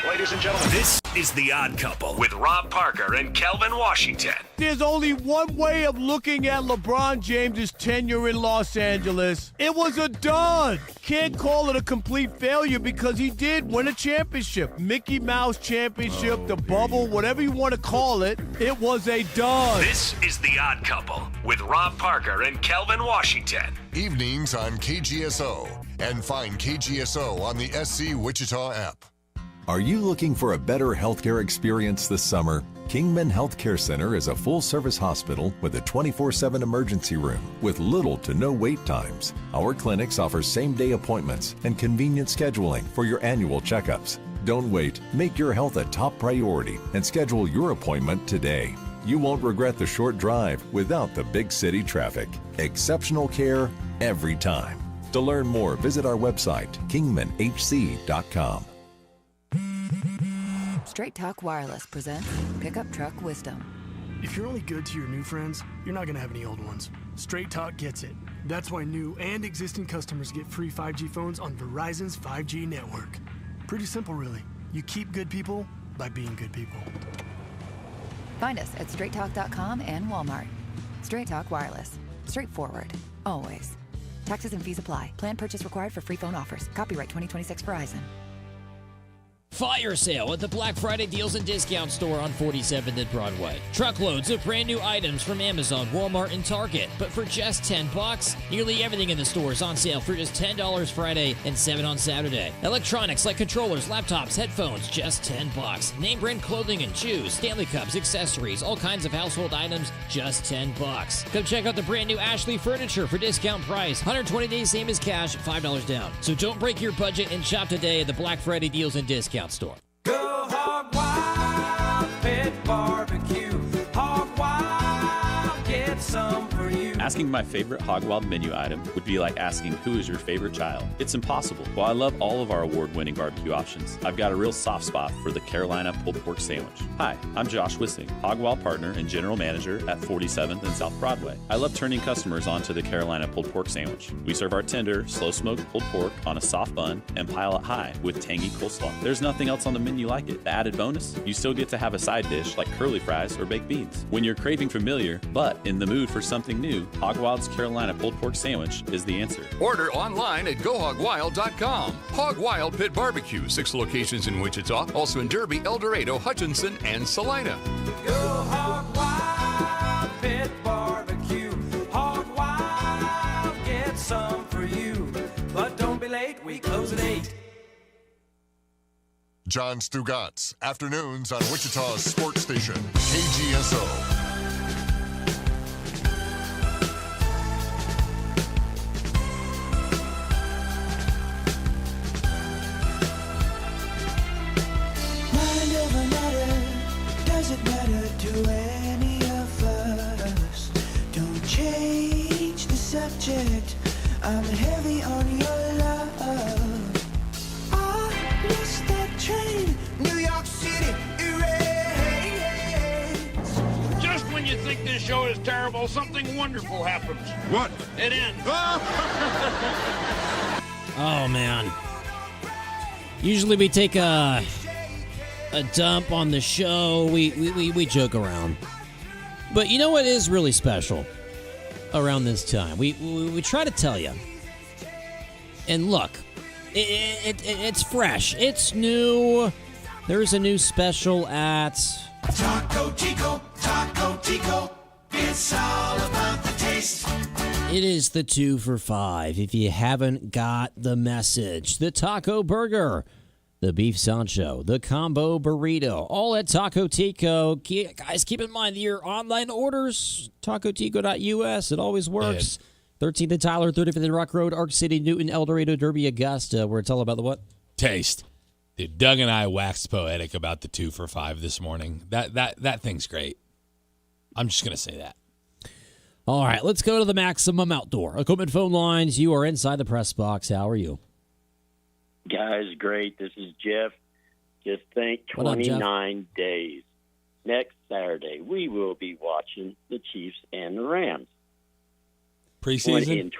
Ladies and gentlemen, this is The Odd Couple with Rob Parker and Kelvin Washington. There's only one way of looking at LeBron James' tenure in Los Angeles. It was a dud. Can't call it a complete failure because he did win a championship. Mickey Mouse championship, the bubble, whatever you want to call it, it was a dud. This is The Odd Couple with Rob Parker and Kelvin Washington. Evenings on KGSO. And find KGSO on the SC Wichita app. Are you looking for a better healthcare experience this summer? Kingman Healthcare Center is a full-service hospital with a 24/7 emergency room with little to no wait times. Our clinics offer same-day appointments and convenient scheduling for your annual checkups. Don't wait. Make your health a top priority and schedule your appointment today. You won't regret the short drive without the big city traffic. Exceptional care every time. To learn more, visit our website, kingmanhc.com. Straight Talk Wireless presents Pickup Truck Wisdom. If you're only good to your new friends, you're not going to have any old ones. Straight Talk gets it. That's why new and existing customers get free 5G phones on Verizon's 5G network. Pretty simple, really. You keep good people by being good people. Find us at straighttalk.com and Walmart. Straight Talk Wireless. Straightforward. Always. Taxes and fees apply. Plan purchase required for free phone offers. Copyright 2026 Verizon. Fire sale at the Black Friday Deals and Discount Store on 47th and Broadway. Truckloads of brand new items from Amazon, Walmart, and Target. But for just $10, nearly everything in the store is on sale for just $10 Friday and $7 on Saturday. Electronics like controllers, laptops, headphones, just $10. Name brand clothing and shoes, Stanley Cups, accessories, all kinds of household items, just $10. Come check out the brand new Ashley furniture for discount price. 120 days, same as cash, $5 down. So don't break your budget and shop today at the Black Friday Deals and Discount Store. Go Hog Wild, Pit Barbecue. Hog Wild, get some for you. Asking my favorite Hog Wild menu item would be like asking who is your favorite child. It's impossible. While I love all of our award-winning barbecue options, I've got a real soft spot for the Carolina pulled pork sandwich. Hi, I'm Josh Wissing, Hog Wild partner and general manager at 47th and South Broadway. I love turning customers onto the Carolina pulled pork sandwich. We serve our tender, slow-smoked pulled pork on a soft bun and pile it high with tangy coleslaw. There's nothing else on the menu like it. The added bonus, you still get to have a side dish like curly fries or baked beans. When you're craving familiar, but in the mood for something new, Hog Wild's Carolina pulled pork sandwich is the answer. Order online at GoHogWild.com. Hog Wild Pit Barbecue, 6 locations in Wichita, also in Derby, El Dorado, Hutchinson, and Salina. Go Hog Wild, Pit Barbecue. Hog Wild, get some for you. But don't be late, we close at 8. John Stugatz, afternoons on Wichita's sports station, KGSO. Mind over matter, does it matter to any of us? Don't change the subject, I'm heavy on your love. I missed that train, New York City, erased. Just when you think this show is terrible, something wonderful happens. What? It ends. Oh, man. Usually we take a dump on the show. We joke around. But you know what is really special around this time? We try to tell you. And look, it's fresh. It's new. There's a new special at Taco Tico, it's all about the taste. It is the 2 for $5. If you haven't got the message, the taco burger, the beef sancho, the combo burrito, all at Taco Tico. Guys, keep in mind your online orders, tacotico.us. It always works. 13th and Tyler, 35th and Rock Road, Arc City, Newton, El Dorado, Derby, Augusta, where it's all about the what? Taste. Dude, Doug and I waxed poetic about the 2 for $5 this morning. That thing's great. I'm just going to say that. All right, let's go to the Maximum Outdoor Equipment phone lines. You are inside the press box. How are you? Guys, great. This is Jeff. Just think, What up, Jeff? 29 days. Next Saturday, we will be watching the Chiefs and the Rams. Preseason?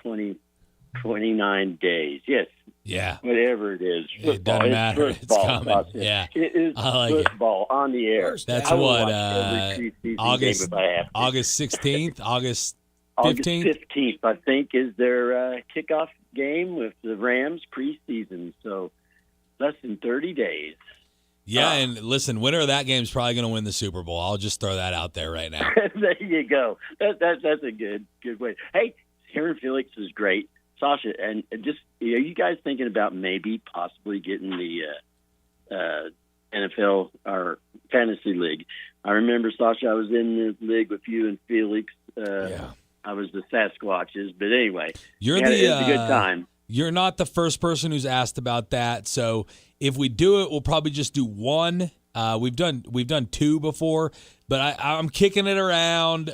29 days. Yes. Yeah. Whatever it is. Football. It doesn't matter. It's Football, coming. Bob. Yeah. It is I like it. football on the air. That's I will what, watch every preseason August game if I have to. August 16th, August 15th? August 15th, I think, is their kickoff game with the Rams preseason. So less than 30 days. Yeah, and listen, winner of that game is probably going to win the Super Bowl. I'll just throw that out there right now. There you go. That's a good way. Hey, hearing Felix is great. Sasha, and just are you guys thinking about maybe possibly getting the NFL or fantasy league? I remember, Sasha, I was in the league with you and Felix. I was the Sasquatches, but anyway, it was a good time. You're not the first person who's asked about that. So if we do it, we'll probably just do one. We've done two before, but I'm kicking it around.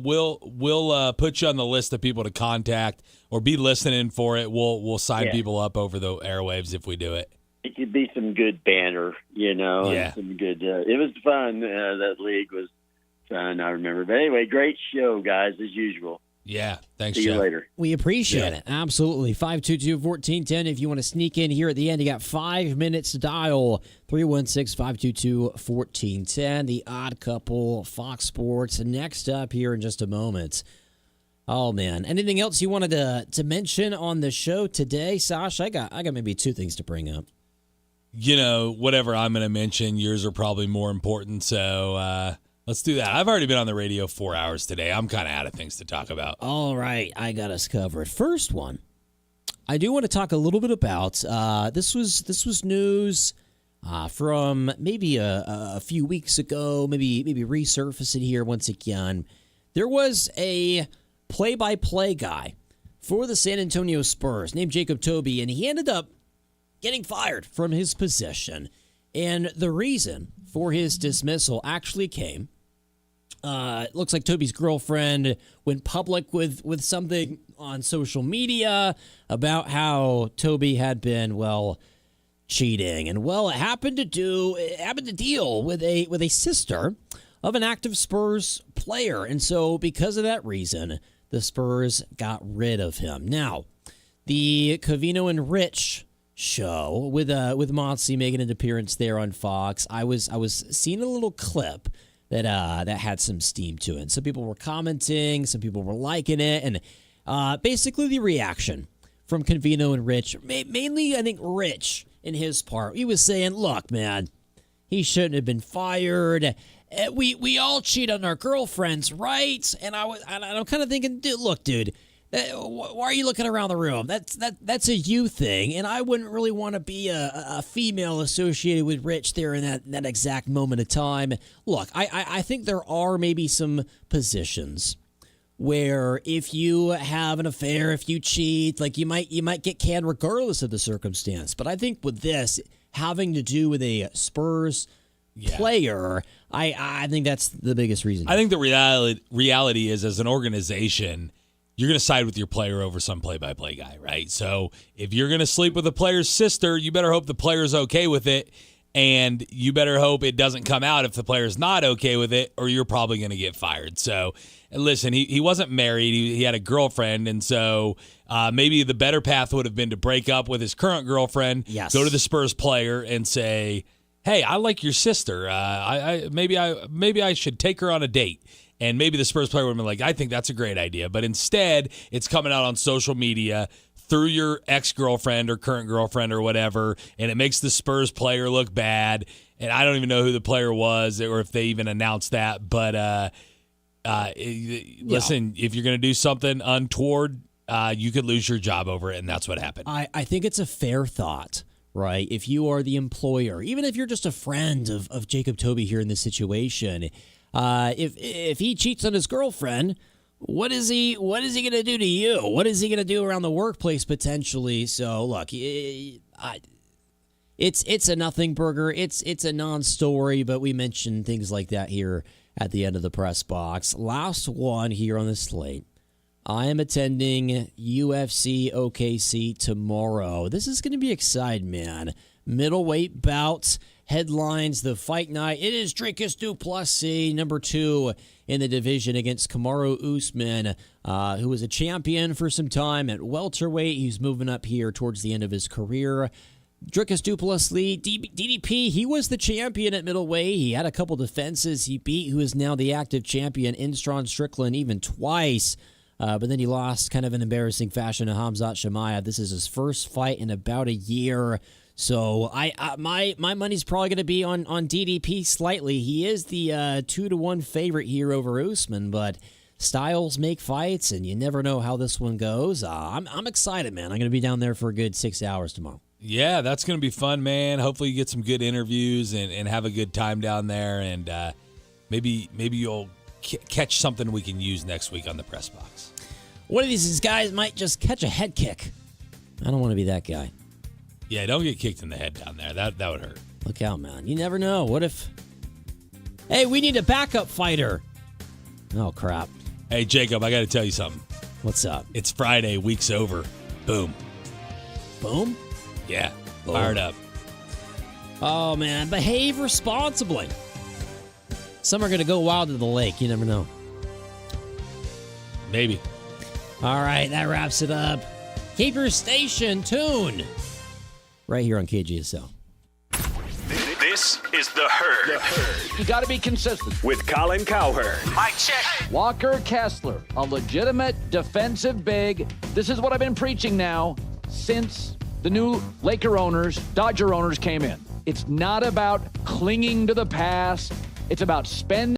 We'll put you on the list of people to contact or be listening for it. We'll sign people up over the airwaves if we do it. It could be some good banter, and some good. It was fun. That league was fun. I remember. But anyway, great show, guys, as usual. Yeah, thanks, See you Jeff. later. We appreciate it. Absolutely. 522-1410. If you want to sneak in here at the end, you got 5 minutes to dial 316-522-1410. The Odd Couple, Fox Sports. Next up here in just a moment. Oh, man. Anything else you wanted to mention on the show today, Sash? I got maybe two things to bring up. Whatever I'm going to mention, yours are probably more important. So, let's do that. I've already been on the radio 4 hours today. I'm kind of out of things to talk about. All right. I got us covered. First one, I do want to talk a little bit about, this was news from maybe a few weeks ago, maybe resurfacing here once again. There was a play-by-play guy for the San Antonio Spurs named Jacob Toby, and he ended up getting fired from his position. And the reason for his dismissal actually came. It looks like Toby's girlfriend went public with something on social media about how Toby had been, cheating. And, it happened to deal with a sister of an active Spurs player. And so because of that reason, the Spurs got rid of him. Now, the Covino and Rich show with Motsy making an appearance there on Fox, I was seeing a little clip that had some steam to it. Some people were commenting, some people were liking it, and basically the reaction from Covino and Rich, mainly I think Rich in his part, he was saying, "Look, man, he shouldn't have been fired. We all cheat on our girlfriends, right?" And I'm kind of thinking, dude. Why are you looking around the room? That's a you thing, and I wouldn't really want to be a female associated with Rich there in that exact moment of time. Look, I think there are maybe some positions where if you have an affair, if you cheat, you might get canned regardless of the circumstance. But I think with this having to do with a Spurs player, I think that's the biggest reason. I think the reality is, as an organization, you're going to side with your player over some play-by-play guy, right? So if you're going to sleep with a player's sister, you better hope the player's okay with it, and you better hope it doesn't come out if the player's not okay with it, or you're probably going to get fired. So, listen, he wasn't married. He had a girlfriend, and so maybe the better path would have been to break up with his current girlfriend, go to the Spurs player and say, "Hey, I like your sister. Maybe I should take her on a date." And maybe the Spurs player would have been like, "I think that's a great idea." But instead, it's coming out on social media through your ex-girlfriend or current girlfriend or whatever, and it makes the Spurs player look bad. And I don't even know who the player was or if they even announced that. But listen, if you're going to do something untoward, you could lose your job over it, and that's what happened. I think it's a fair thought, right? If you are the employer, even if you're just a friend of Jacob Toby here in this situation, if he cheats on his girlfriend, what is he going to do to you? What is he going to do around the workplace potentially? So look, it's a nothing burger. It's a non-story, but we mentioned things like that here at the end of the press box. Last one here on the slate. I am attending UFC OKC tomorrow. This is going to be exciting, man. middleweight bouts. Headlines the fight night. It is Dricus du Plessis, number 2 in the division, against Kamaru Usman, who was a champion for some time at welterweight. He's moving up here towards the end of his career. Dricus du Plessis, DDP, he was the champion at middleweight. He had a couple defenses. He beat who is now the active champion, Instron Strickland, even twice. But then he lost kind of an embarrassing fashion to Khamzat Chimaev. This is his first fight in about a year. So my money's probably going to be on DDP slightly. He is the 2-1 favorite here over Usman, but styles make fights, and you never know how this one goes. I'm excited, man. I'm going to be down there for a good 6 hours tomorrow. Yeah, that's going to be fun, man. Hopefully you get some good interviews and have a good time down there, and maybe you'll catch something we can use next week on the press box. One of these guys might just catch a head kick. I don't want to be that guy. Yeah, don't get kicked in the head down there. That would hurt. Look out, man. You never know. What if... Hey, we need a backup fighter. Oh, crap. Hey, Jacob, I got to tell you something. What's up? It's Friday. Week's over. Boom. Boom? Yeah. Fired up. Oh, man. Behave responsibly. Some are going to go wild to the lake. You never know. Maybe. All right. That wraps it up. Keep your station tuned. Right here on KGSO. This is The Herd. You got to be consistent. With Colin Cowherd. Mike check. Walker Kessler, a legitimate defensive big. This is what I've been preaching now since the new Laker owners, Dodger owners came in. It's not about clinging to the past. It's about spending